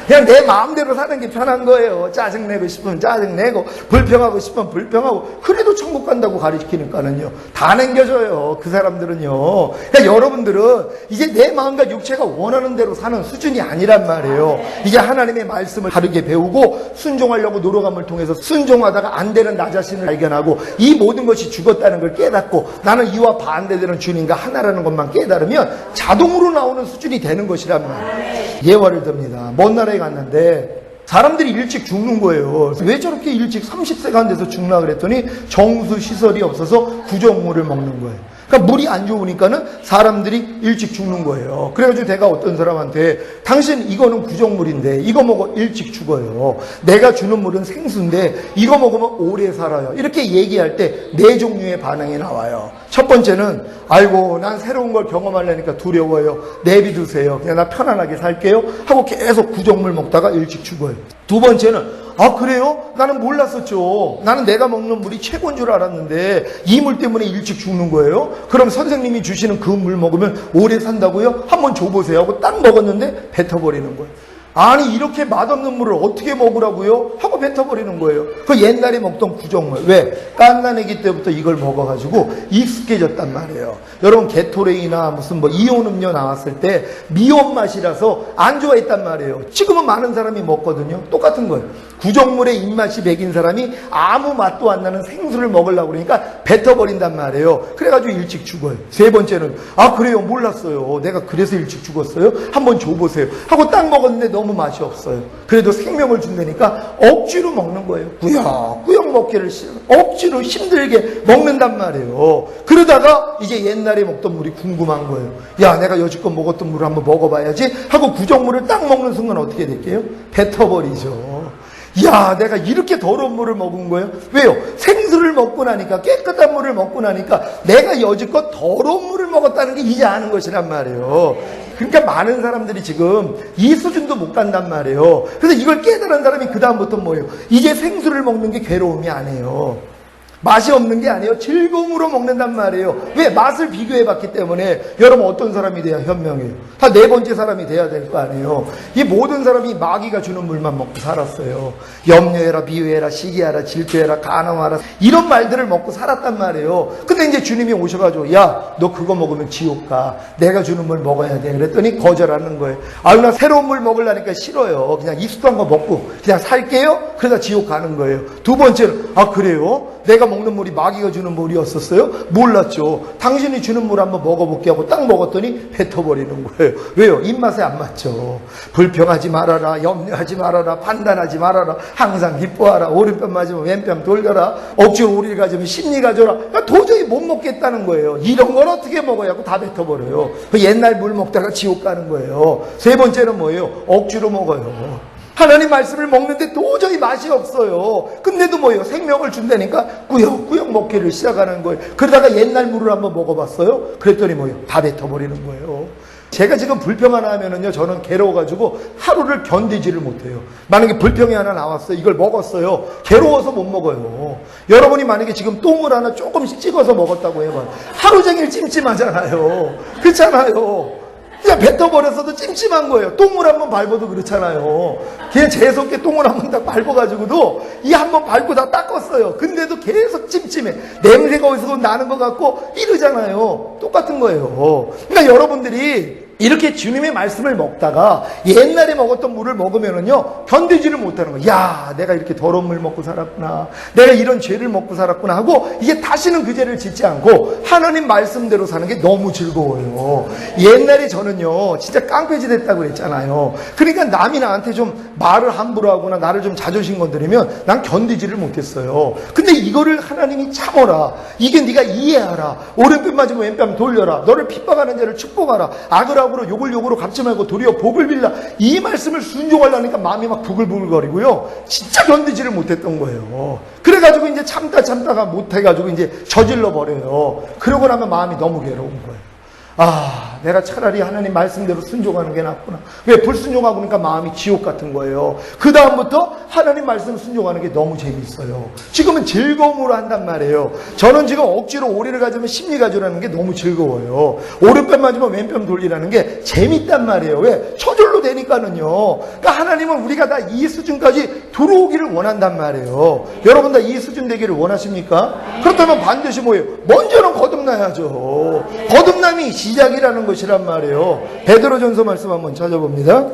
그냥 내 마음대로 사는 게 편한 거예요. 짜증내고 싶으면 짜증내고 불평하고 싶으면 불평하고, 그래도 천국 간다고 가르치니까는요 다 남겨줘요 그 사람들은요. 그러니까 여러분들은 이제 내 마음과 육체가 원하는 대로 사는 수준이 아니란 말이에요. 이제 하나님의 말씀을 다르게 배우고 순종하려고 노력함을 통해서 순종하다가 안 되는 나 자신을 발견하고 이 모든 것이 죽었다는 걸 깨닫고 나는 이와 반대되는 주님과 하나라는 것만 깨달으면 자동으로 나오는 수준이 되는 것이란 말이에요. 예화를 듭니다. 먼 나라에 갔는데 사람들이 일찍 죽는 거예요. 왜 저렇게 일찍 30세가 안 돼서 죽나 그랬더니 정수 시설이 없어서 구정물을 먹는 거예요. 그러니까 물이 안 좋으니까는 사람들이 일찍 죽는 거예요. 그래가지고 내가 어떤 사람한테 당신 이거는 구정물인데 이거 먹어 일찍 죽어요. 내가 주는 물은 생수인데 이거 먹으면 오래 살아요. 이렇게 얘기할 때 네 종류의 반응이 나와요. 첫 번째는 아이고 난 새로운 걸 경험하려니까 두려워요. 내비두세요. 그냥 나 편안하게 살게요 하고 계속 구정물 먹다가 일찍 죽어요. 두 번째는 아 그래요? 나는 몰랐었죠. 나는 내가 먹는 물이 최고인 줄 알았는데 이 물 때문에 일찍 죽는 거예요? 그럼 선생님이 주시는 그 물 먹으면 오래 산다고요? 한번 줘보세요 하고 딱 먹었는데 뱉어버리는 거예요. 아니 이렇게 맛없는 물을 어떻게 먹으라고요? 하고 뱉어버리는 거예요. 그 옛날에 먹던 구정물. 왜? 깐난애기 때부터 이걸 먹어가지고 익숙해졌단 말이에요. 여러분 게토레이나 무슨 뭐 이온 음료 나왔을 때 미온 맛이라서 안 좋아했단 말이에요. 지금은 많은 사람이 먹거든요. 똑같은 거예요. 구정물의 입맛이 배긴 사람이 아무 맛도 안 나는 생수를 먹으려고 그러니까 뱉어버린단 말이에요. 그래가지고 일찍 죽어요. 세 번째는 아 그래요? 몰랐어요. 내가 그래서 일찍 죽었어요? 한번 줘보세요 하고 딱 먹었는데 너무 맛이 없어요. 그래도 생명을 준다니까 억지로 먹는 거예요. 꾸역꾸역 먹기를 억지로 힘들게 먹는단 말이에요. 그러다가 이제 옛날에 먹던 물이 궁금한 거예요. 야 내가 여지껏 먹었던 물을 한번 먹어봐야지 하고 구정물을 딱 먹는 순간 어떻게 될게요? 뱉어버리죠. 야 내가 이렇게 더러운 물을 먹은 거예요? 왜요? 생수를 먹고 나니까, 깨끗한 물을 먹고 나니까 내가 여지껏 더러운 물을 먹었다는 게 이제 아는 것이란 말이에요. 그러니까 많은 사람들이 지금 이 수준도 못 간단 말이에요. 그래서 이걸 깨달은 사람이 그 다음부터 뭐예요? 이제 생수를 먹는 게 괴로움이 아니에요. 맛이 없는 게 아니에요. 즐거움으로 먹는단 말이에요. 왜? 맛을 비교해봤기 때문에. 여러분 어떤 사람이 돼야 현명해요? 다 네 번째 사람이 돼야 될 거 아니에요. 이 모든 사람이 마귀가 주는 물만 먹고 살았어요. 염려해라, 비유해라, 시기하라, 질투해라, 간음하라, 이런 말들을 먹고 살았단 말이에요. 근데 이제 주님이 오셔가지고 야 너 그거 먹으면 지옥 가. 내가 주는 물 먹어야 돼. 그랬더니 거절하는 거예요. 아유 나 새로운 물 먹으려니까 싫어요. 그냥 익숙한 거 먹고 그냥 살게요. 그러다 지옥 가는 거예요. 두 번째는 아 그래요? 내가 먹는 물이 마귀가 주는 물이었었어요? 몰랐죠. 당신이 주는 물 한번 먹어볼게 하고 딱 먹었더니 뱉어버리는 거예요. 왜요? 입맛에 안 맞죠. 불평하지 말아라, 염려하지 말아라, 판단하지 말아라, 항상 기뻐하라, 오른편 맞으면 왼편 돌려라, 억지로 우리를 가지면 심리 가져라. 그러니까 도저히 못 먹겠다는 거예요. 이런 걸 어떻게 먹어야 하고 다 뱉어버려요. 그 옛날 물 먹다가 지옥 가는 거예요. 세 번째는 뭐예요? 억지로 먹어요. 하나님 말씀을 먹는데 도저히 맛이 없어요. 근데도 뭐예요? 생명을 준다니까 꾸역꾸역 먹기를 시작하는 거예요. 그러다가 옛날 물을 한번 먹어봤어요? 그랬더니 뭐예요? 다 뱉어버리는 거예요. 제가 지금 불평 하나 하면은요, 저는 괴로워가지고 하루를 견디지를 못해요. 만약에 불평이 하나 나왔어요. 이걸 먹었어요. 괴로워서 못 먹어요. 여러분이 만약에 지금 똥을 하나 조금씩 찍어서 먹었다고 해봐요. 하루 종일 찜찜하잖아요. 그렇잖아요. 그냥 뱉어버렸어도 찜찜한 거예요. 똥을 한번 밟아도 그렇잖아요. 그냥 재수없게 똥을 한번 딱 밟아가지고도 이 한번 밟고 다 닦았어요. 근데도 계속 찜찜해. 냄새가 어디서 나는 것 같고 이러잖아요. 똑같은 거예요. 그러니까 여러분들이 이렇게 주님의 말씀을 먹다가 옛날에 먹었던 물을 먹으면은요, 견디지를 못하는 거예요. 야, 내가 이렇게 더러운 물 먹고 살았구나. 내가 이런 죄를 먹고 살았구나 하고, 이제 다시는 그 죄를 짓지 않고 하나님 말씀대로 사는 게 너무 즐거워요. 옛날에 저는요, 진짜 깡패지 됐다고 그랬잖아요. 그러니까 남이 나한테 좀 말을 함부로 하거나 나를 좀 자존심 건드리면 난 견디지를 못했어요. 근데 이거를 하나님이 참어라. 이게 네가 이해하라. 오른편 맞으면 왼편 돌려라. 너를 핍박하는 자를 축복하라. 악을 악으로 욕을 욕으로 갚지 말고 도리어 복을 빌라. 이 말씀을 순종하려니까 마음이 막 부글부글거리고요. 진짜 견디지를 못했던 거예요. 그래가지고 이제 참다가 못해가지고 이제 저질러 버려요. 그러고 나면 마음이 너무 괴로운 거예요. 아, 내가 차라리 하나님 말씀대로 순종하는 게 낫구나. 왜? 불순종하고 그러니까 마음이 지옥 같은 거예요. 그 다음부터 하나님 말씀 순종하는 게 너무 재밌어요. 지금은 즐거움으로 한단 말이에요. 저는 지금 억지로 오리를 가지면 심리 가지라는 게 너무 즐거워요. 오른편 맞으면 왼편 돌리라는 게 재밌단 말이에요. 왜? 저절로 되니까는요. 그러니까 하나님은 우리가 다 이 수준까지 들어오기를 원한단 말이에요. 여러분 다 이 수준 되기를 원하십니까? 그렇다면 반드시 뭐예요? 먼저는 거듭나야죠. 거듭남이 시작이라는 것이란 말이에요. 베드로전서 말씀 한번 찾아봅니다.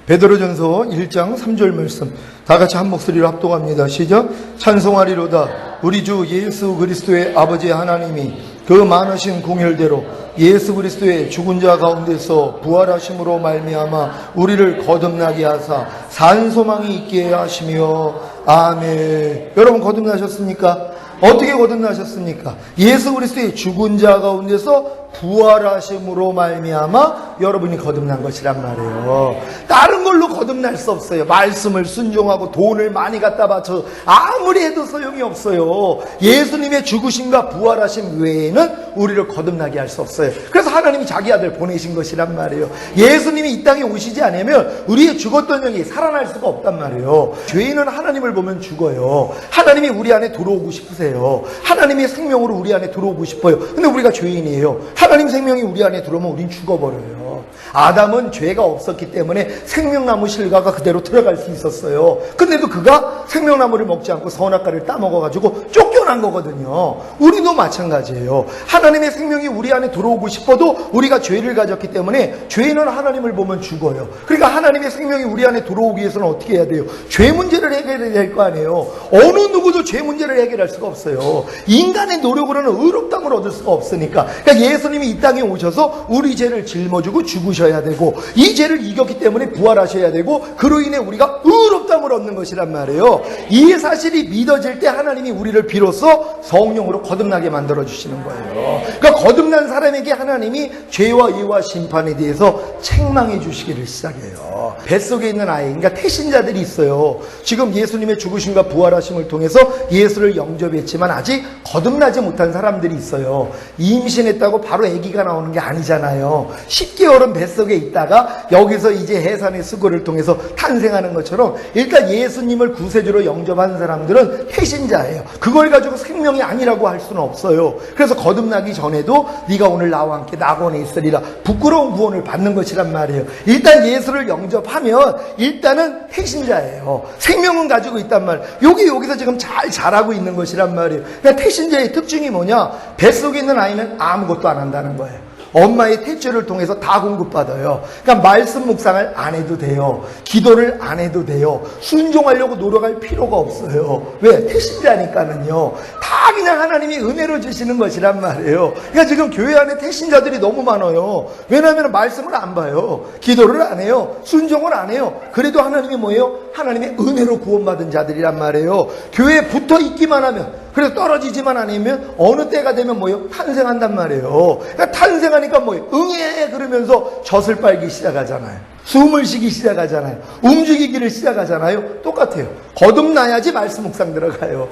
베드로전서 1장 3절 말씀 다 같이 한 목소리로 합독합니다. 시작. 찬송하리로다 우리 주 예수 그리스도의 아버지 하나님이 그 많으신 공혈대로 예수 그리스도의 죽은 자 가운데서 부활하심으로 말미암아 우리를 거듭나게 하사 산 소망이 있게 하시며 아멘. 여러분 거듭나셨습니까? 어떻게 거듭나셨습니까? 예수 그리스도의 죽은 자 가운데서 부활하심으로 말미암아 여러분이 거듭난 것이란 말이에요. 다른 걸로 거듭날 수 없어요. 말씀을 순종하고 돈을 많이 갖다 바쳐 아무리 해도 소용이 없어요. 예수님의 죽으심과 부활하심 외에는 우리를 거듭나게 할 수 없어요. 그래서 하나님이 자기 아들 보내신 것이란 말이에요. 예수님이 이 땅에 오시지 않으면 우리의 죽었던 영이 살아날 수가 없단 말이에요. 죄인은 하나님을 보면 죽어요. 하나님이 우리 안에 들어오고 싶으세요. 하나님의 생명으로 우리 안에 들어오고 싶어요. 근데 우리가 죄인이에요. 하나님 생명이 우리 안에 들어오면 우린 죽어버려요. 아담은 죄가 없었기 때문에 생명나무 실과가 그대로 들어갈 수 있었어요. 근데도 그가 생명나무를 먹지 않고 선악과를 따먹어가지고 쫓겨난 거거든요. 우리도 마찬가지예요. 하나님의 생명이 우리 안에 들어오고 싶어도 우리가 죄를 가졌기 때문에 죄인은 하나님을 보면 죽어요. 그러니까 하나님의 생명이 우리 안에 들어오기 위해서는 어떻게 해야 돼요? 죄 문제를 해결해야 될 거 아니에요. 어느 누구도 죄 문제를 해결할 수가 없어요. 인간의 노력으로는 의롭다함을 얻을 수가 없으니까. 그러니까 예수님이 이 땅에 오셔서 우리 죄를 짊어지고 죽으셔야 되고 이 죄를 이겼기 때문에 부활하셔야 되고 그로 인해 우리가 의롭다함을 얻는 것이란 말이에요. 이 사실이 믿어질 때 하나님이 우리를 비로소 성령으로 거듭나게 만들어주시는 거예요. 그러니까 거듭난 사람에게 하나님이 죄와 의와 심판에 대해서 책망해 주시기를 시작해요. 뱃속에 있는 아이, 그러니까 태신자들이 있어요. 지금 예수님의 죽으심과 부활하심을 통해서 예수를 영접했지만 아직 거듭나지 못한 사람들이 있어요. 임신했다고 바로 아기가 나오는 게 아니잖아요. 10개월은 뱃속에 있다가 여기서 이제 해산의 수고를 통해서 탄생하는 것처럼 일단 예수님을 구세주로 영접한 사람들은 태신자예요. 그걸 가지고 생명이 아니라고 할 수는 없어요. 그래서 거듭나기 전에도 네가 오늘 나와 함께 낙원에 있으리라 부끄러운 구원을 받는 것이란 말이에요. 일단 예수를 영접하면 일단은 태신자예요. 생명은 가지고 있단 말이에요. 여기서 지금 잘 자라고 있는 것이란 말이에요. 그러니까 태신자의 특징이 뭐냐? 뱃속에 있는 아이는 아무것도 안 한다는 거예요. 엄마의 태초를 통해서 다 공급받아요. 그러니까 말씀 묵상을 안 해도 돼요. 기도를 안 해도 돼요. 순종하려고 노력할 필요가 없어요. 왜? 태신자니까는요. 다 그냥 하나님이 은혜로 주시는 것이란 말이에요. 그러니까 지금 교회 안에 태신자들이 너무 많아요. 왜냐하면 말씀을 안 봐요. 기도를 안 해요. 순종을 안 해요. 그래도 하나님이 뭐예요? 하나님의 은혜로 구원받은 자들이란 말이에요. 교회에 붙어 있기만 하면, 그래서 떨어지지만 않으면 어느 때가 되면 뭐예요? 탄생한단 말이에요. 그러니까 탄생하니까 뭐예요? 응애 그러면서 젖을 빨기 시작하잖아요. 숨을 쉬기 시작하잖아요. 움직이기를 시작하잖아요. 똑같아요. 거듭나야지 말씀 묵상 들어가요.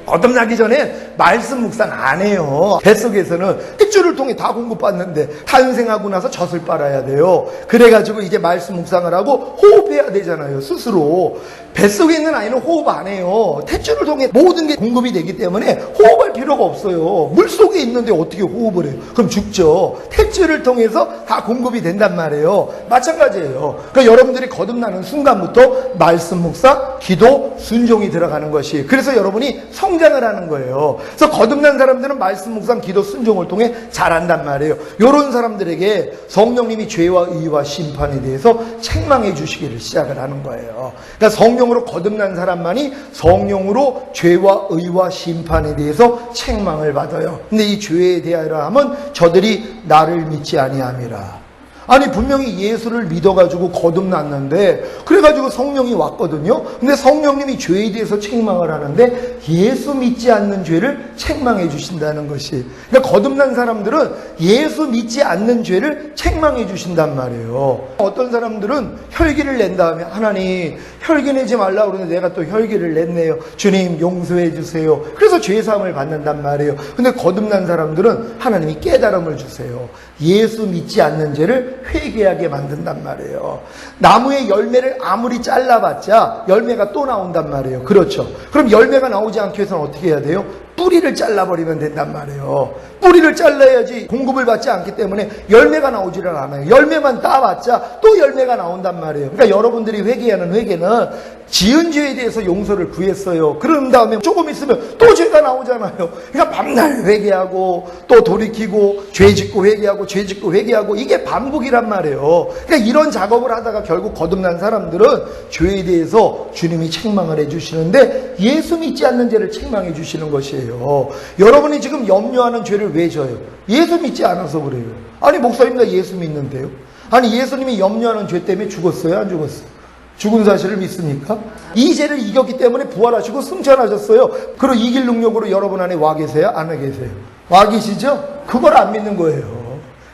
거듭나기 전에 말씀 묵상 안 해요. 뱃속에서는 핏줄을 통해 다 공급받는데 탄생하고 나서 젖을 빨아야 돼요. 그래가지고 이제 말씀 묵상을 하고 호흡해야 되잖아요. 스스로. 뱃속에 있는 아이는 호흡 안 해요. 탯줄을 통해 모든 게 공급이 되기 때문에 호흡할 필요 필요가 없어요. 물속에 있는데 어떻게 호흡을 해요? 그럼 죽죠. 탯줄을 통해서 다 공급이 된단 말이에요. 마찬가지예요. 그러니까 여러분들이 거듭나는 순간부터 말씀 묵상, 기도, 순종이 들어가는 것이, 그래서 여러분이 성장을 하는 거예요. 그래서 거듭난 사람들은 말씀 묵상, 기도, 순종을 통해 잘한단 말이에요. 이런 사람들에게 성령님이 죄와 의와 심판에 대해서 책망해 주시기를 시작을 하는 거예요. 그러니까 성령으로 거듭난 사람만이 성령으로 죄와 의와 심판에 대해서 책망을 받아요. 근데 이 죄에 대하여 하면 저들이 나를 믿지 아니함이라. 아니 분명히 예수를 믿어가지고 거듭났는데, 그래가지고 성령이 왔거든요. 근데 성령님이 죄에 대해서 책망을 하는데 예수 믿지 않는 죄를 책망해 주신다는 것이, 그러니까 거듭난 사람들은 예수 믿지 않는 죄를 책망해 주신단 말이에요. 어떤 사람들은 혈기를 낸 다음에 하나님 혈기 내지 말라고 그러는데 내가 또 혈기를 냈네요. 주님 용서해 주세요. 그래서 죄사함을 받는단 말이에요. 근데 거듭난 사람들은 하나님이 깨달음을 주세요. 예수 믿지 않는 죄를 회개하게 만든단 말이에요. 나무의 열매를 아무리 잘라봤자 열매가 또 나온단 말이에요. 그렇죠. 그럼 열매가 나오지 않기 위해서는 어떻게 해야 돼요? 뿌리를 잘라버리면 된단 말이에요. 뿌리를 잘라야지 공급을 받지 않기 때문에 열매가 나오지를 않아요. 열매만 따봤자 또 열매가 나온단 말이에요. 그러니까 여러분들이 회개하는 회개는 지은 죄에 대해서 용서를 구했어요. 그런 다음에 조금 있으면 또 죄가 나오잖아요. 그러니까 밤날 회개하고 또 돌이키고 죄 짓고 회개하고 죄 짓고 회개하고, 이게 반복이란 말이에요. 그러니까 이런 작업을 하다가 결국 거듭난 사람들은 죄에 대해서 주님이 책망을 해주시는데 예수 믿지 않는 죄를 책망해 주시는 것이에요. 여러분이 지금 염려하는 죄를 왜 져요? 예수 믿지 않아서 그래요. 아니 목사님 나 예수 믿는데요. 아니 예수님이 염려하는 죄 때문에 죽었어요? 안 죽었어요? 죽은 사실을 믿습니까? 이 죄를 이겼기 때문에 부활하시고 승천하셨어요. 그리고 이길 능력으로 여러분 안에 와 계세요? 안 와 계세요? 와 계시죠? 그걸 안 믿는 거예요.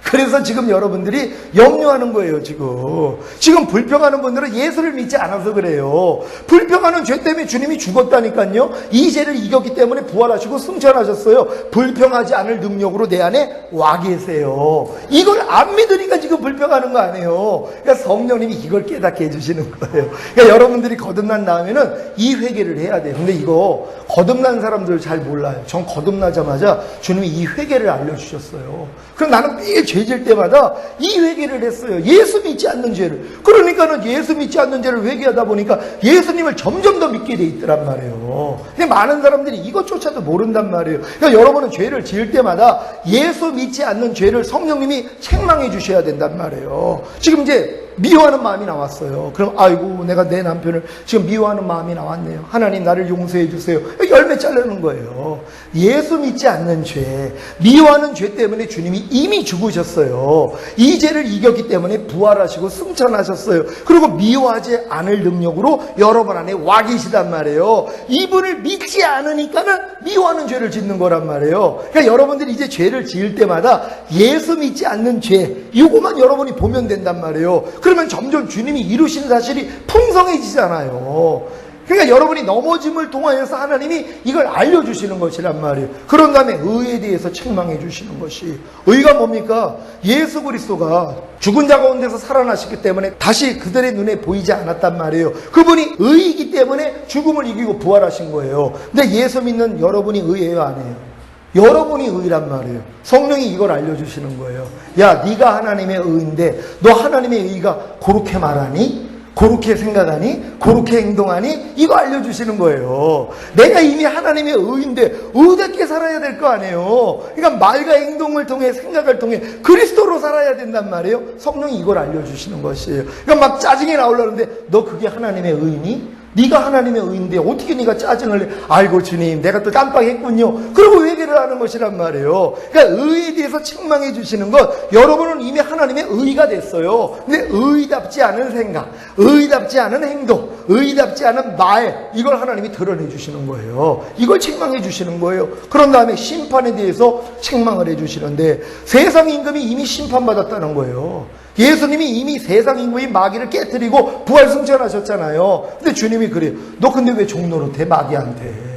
그래서 지금 여러분들이 염려하는 거예요. 지금 불평하는 분들은 예수를 믿지 않아서 그래요. 불평하는 죄 때문에 주님이 죽었다니까요. 이 죄를 이겼기 때문에 부활하시고 승천하셨어요. 불평하지 않을 능력으로 내 안에 와 계세요. 이걸 안 믿으니까 지금 불평하는 거 아니에요. 그러니까 성령님이 이걸 깨닫게 해주시는 거예요. 그러니까 여러분들이 거듭난 다음에는 이 회개를 해야 돼요. 근데 이거 거듭난 사람들 잘 몰라요. 전 거듭나자마자 주님이 이 회개를 알려주셨어요. 그럼 나는 매일 죄질 때마다 이 회개를 했어요. 예수 믿지 않는 죄를. 그러니까는 예수 믿지 않는 죄를 회개하다 보니까 예수님을 점점 더 믿게 돼 있더란 말이에요. 근데 많은 사람들이 이것조차도 모른단 말이에요. 그러니까 여러분은 죄를 지을 때마다 예수 믿지 않는 죄를 성령님이 책망해 주셔야 된단 말이에요. 지금 이제 미워하는 마음이 나왔어요. 그럼 아이고 내가 내 남편을 지금 미워하는 마음이 나왔네요. 하나님 나를 용서해 주세요. 열매 자르는 거예요. 예수 믿지 않는 죄, 미워하는 죄 때문에 주님이 이미 죽으셨어요. 이 죄를 이겼기 때문에 부활하시고 승천하셨어요. 그리고 미워하지 않을 능력으로 여러분 안에 와 계시단 말이에요. 이분을 믿지 않으니까는 미워하는 죄를 짓는 거란 말이에요. 그러니까 여러분들이 이제 죄를 지을 때마다 예수 믿지 않는 죄, 이거만 여러분이 보면 된단 말이에요. 그러면 점점 주님이 이루신 사실이 풍성해지잖아요. 그러니까 여러분이 넘어짐을 통하여서 하나님이 이걸 알려주시는 것이란 말이에요. 그런 다음에 의에 대해서 책망해 주시는 것이, 의가 뭡니까? 예수 그리스도가 죽은 자 가운데서 살아나셨기 때문에 다시 그들의 눈에 보이지 않았단 말이에요. 그분이 의이기 때문에 죽음을 이기고 부활하신 거예요. 근데 예수 믿는 여러분이 의예요, 아니에요? 여러분이 의란 말이에요. 성령이 이걸 알려주시는 거예요. 야, 네가 하나님의 의인데 너 하나님의 의가 그렇게 말하니? 그렇게 생각하니? 그렇게 행동하니? 이거 알려주시는 거예요. 내가 이미 하나님의 의인데 의답게 살아야 될 거 아니에요. 그러니까 말과 행동을 통해, 생각을 통해 그리스도로 살아야 된단 말이에요. 성령이 이걸 알려주시는 것이에요. 그러니까 막 짜증이 나오려는데 너 그게 하나님의 의니? 네가 하나님의 의인데 어떻게 네가 짜증을 내? 아이고 주님 내가 또 깜빡했군요. 그리고 회개를 하는 것이란 말이에요. 그러니까 의에 대해서 책망해 주시는 것, 여러분은 이미 하나님의 의가 됐어요. 근데 의답지 않은 생각, 의답지 않은 행동, 의답지 않은 말, 이걸 하나님이 드러내 주시는 거예요. 이걸 책망해 주시는 거예요. 그런 다음에 심판에 대해서 책망을 해 주시는데 세상 임금이 이미 심판받았다는 거예요. 예수님이 이미 세상 임금이 마귀를 깨뜨리고 부활승천하셨잖아요. 근데 주님이 그래요. 너 근데 왜 종노릇해 마귀한테?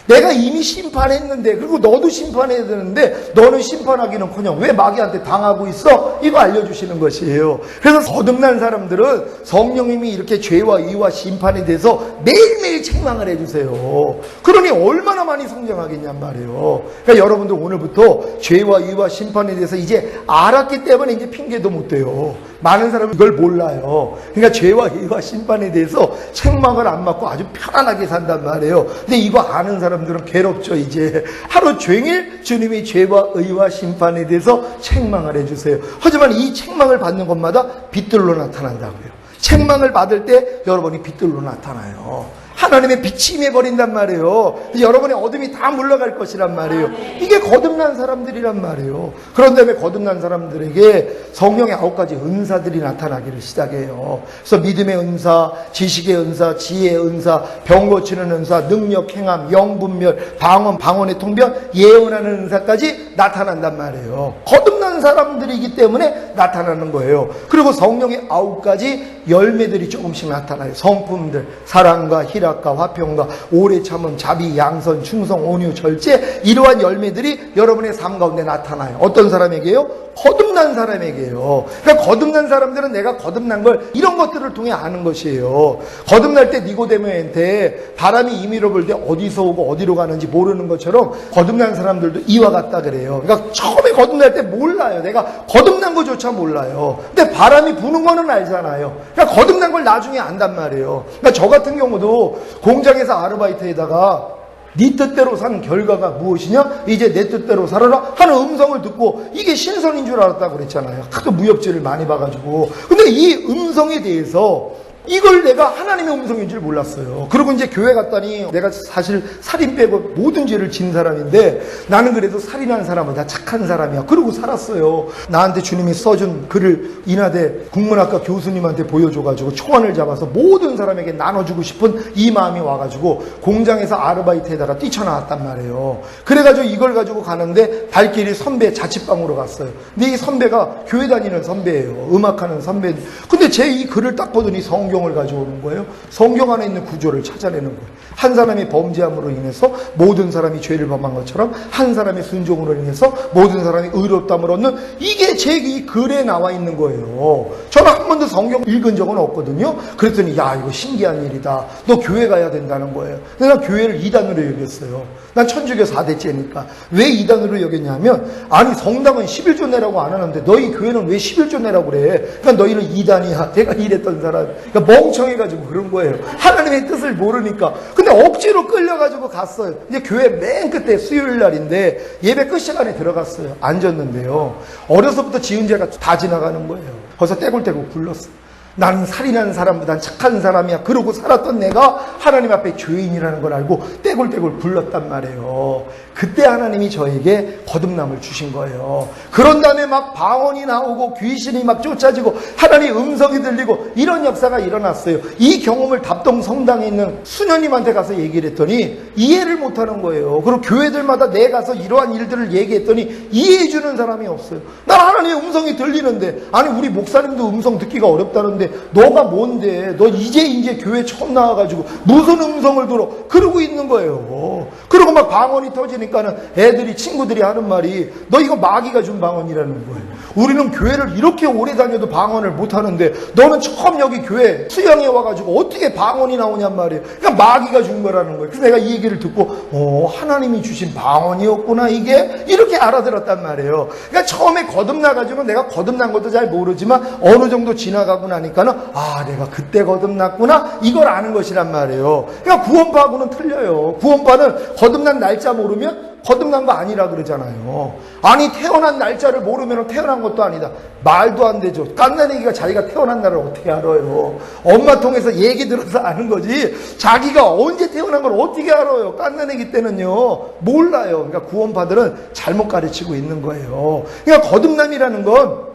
내가 이미 심판했는데, 그리고 너도 심판해야 되는데 너는 심판하기는커녕 왜 마귀한테 당하고 있어? 이거 알려주시는 것이에요. 그래서 거듭난 사람들은 성령님이 이렇게 죄와 의와 심판에 대해서 매일매일 책망을 해주세요. 그러니 얼마나 많이 성장하겠냔 말이에요. 그러니까 여러분들 오늘부터 죄와 의와 심판에 대해서 이제 알았기 때문에 이제 핑계도 못 대요. 많은 사람은 이걸 몰라요. 그러니까 죄와 의와 심판에 대해서 책망을 안 맞고 아주 편안하게 산단 말이에요. 근데 이거 아는 사람들은 괴롭죠. 이제 하루 종일 주님이 죄와 의와 심판에 대해서 책망을 해주세요. 하지만 이 책망을 받는 것마다 빛들로 나타난다고요. 책망을 받을 때 여러분이 빛들로 나타나요. 하나님의 빛이 임해버린단 말이에요. 여러분의 어둠이 다 물러갈 것이란 말이에요. 이게 거듭난 사람들이란 말이에요. 그런 다음에 거듭난 사람들에게 성령의 9가지 은사들이 나타나기를 시작해요. 그래서 믿음의 은사, 지식의 은사, 지혜의 은사, 병 고치는 은사, 능력, 행함, 영분별, 방언, 방언의 통변, 예언하는 은사까지 나타난단 말이에요. 거듭난 사람들이기 때문에 나타나는 거예요. 그리고 성령의 9가지 열매들이 조금씩 나타나요. 성품들, 사랑과 희락과 화평과 오래 참음, 자비, 양선, 충성, 온유, 절제, 이러한 열매들이 여러분의 삶 가운데 나타나요. 어떤 사람에게요? 거듭난 사람에게요. 그러니까 거듭난 사람들은 내가 거듭난 걸 이런 것들을 통해 아는 것이에요. 거듭날 때 니고데모한테 바람이 임의로 불 때 어디서 오고 어디로 가는지 모르는 것처럼 거듭난 사람들도 이와 같다 그래요. 그러니까 처음에 거듭날 때 몰라요. 내가 거듭난 것조차 몰라요. 근데 바람이 부는 거는 알잖아요. 그러니까 거듭난 걸 나중에 안단 말이에요. 그러니까 저 같은 경우도 공장에서 아르바이트에다가 네 뜻대로 산 결과가 무엇이냐? 이제 내 뜻대로 살아라 하는 음성을 듣고 이게 신선인 줄 알았다고 그랬잖아요. 하도 무협지를 많이 봐가지고. 근데 이 음성에 대해서 이걸 내가 하나님의 음성인 줄 몰랐어요. 그리고 이제 교회 갔더니 내가 사실 살인 빼고 모든 죄를 진 사람인데 나는 그래도 살인한 사람보다 착한 사람이야. 그러고 살았어요. 나한테 주님이 써준 글을 인하대 국문학과 교수님한테 보여줘가지고 초안을 잡아서 모든 사람에게 나눠주고 싶은 이 마음이 와가지고 공장에서 아르바이트에다가 뛰쳐나왔단 말이에요. 그래가지고 이걸 가지고 가는데 발길이 선배 자취방으로 갔어요. 근데 이 선배가 교회 다니는 선배예요. 음악하는 선배. 근데 제 이 글을 딱 보더니 성경을 가져오는 거예요. 성경 안에 있는 구조를 찾아내는 거예요. 한 사람이 범죄함으로 인해서 모든 사람이 죄를 범한 것처럼 한 사람의 순종으로 인해서 모든 사람이 의롭다함을 얻는 이게 제 이 글에 나와 있는 거예요. 저는 한 번도 성경 읽은 적은 없거든요. 그랬더니 야 이거 신기한 일이다. 너 교회 가야 된다는 거예요. 근데 난 교회를 2단으로 여겼어요. 난 천주교 4대째니까. 왜 2단으로 여겼냐면 아니 성당은 11조 내라고 안 하는데 너희 교회는 왜 11조 내라고 그래. 그러니까 너희는 2단이야. 내가 이랬던 사람. 그러니까 멍청해가지고 그런 거예요. 하나님의 뜻을 모르니까. 근데 억지로 끌려가지고 갔어요. 이제 교회 맨 끝에 수요일 날인데 예배 끝 시간에 들어갔어요. 앉았는데요. 어려서부터 지은 죄가 다 지나가는 거예요. 거기서 떼굴떼굴 굴렀어요. 나는 살인한 사람보단 착한 사람이야. 그러고 살았던 내가 하나님 앞에 죄인이라는 걸 알고 떼굴떼굴 굴렀단 말이에요. 그때 하나님이 저에게 거듭남을 주신 거예요. 그런 다음에 막 방언이 나오고 귀신이 막 쫓아지고 하나님 음성이 들리고 이런 역사가 일어났어요. 이 경험을 답동 성당에 있는 수녀님한테 가서 얘기를 했더니 이해를 못하는 거예요. 그리고 교회들마다 내 가서 이러한 일들을 얘기했더니 이해해 주는 사람이 없어요. 난 하나님의 음성이 들리는데 아니 우리 목사님도 음성 듣기가 어렵다는데 너가 뭔데? 너 이제 교회 처음 나와가지고 무슨 음성을 들어? 그러고 있는 거예요. 그리고 막 방언이 터지니까는 애들이 친구들이 하는 말이 너 이거 마귀가 준 방언이라는 거예요. 우리는 교회를 이렇게 오래 다녀도 방언을 못 하는데 너는 처음 여기 교회 수양에 와가지고 어떻게 방언이 나오냔 말이에요. 그러니까 마귀가 준 거라는 거예요. 그래서 내가 이 얘기를 듣고 하나님이 주신 방언이었구나 이게 이렇게 알아들었단 말이에요. 그러니까 처음에 거듭나가지고 내가 거듭난 것도 잘 모르지만 어느 정도 지나가고 나니까 내가 그때 거듭났구나 이걸 아는 것이란 말이에요. 그러니까 구원파하고는 틀려요. 구원파는 거듭난 날짜 모르면 거듭난 거 아니라 그러잖아요. 아니 태어난 날짜를 모르면 태어난 것도 아니다. 말도 안 되죠. 깐난애기가 자기가 태어난 날을 어떻게 알아요? 엄마 통해서 얘기 들어서 아는 거지 자기가 언제 태어난 걸 어떻게 알아요? 깐난애기 때는요 몰라요. 그러니까 구원파들은 잘못 가르치고 있는 거예요. 그러니까 거듭남이라는 건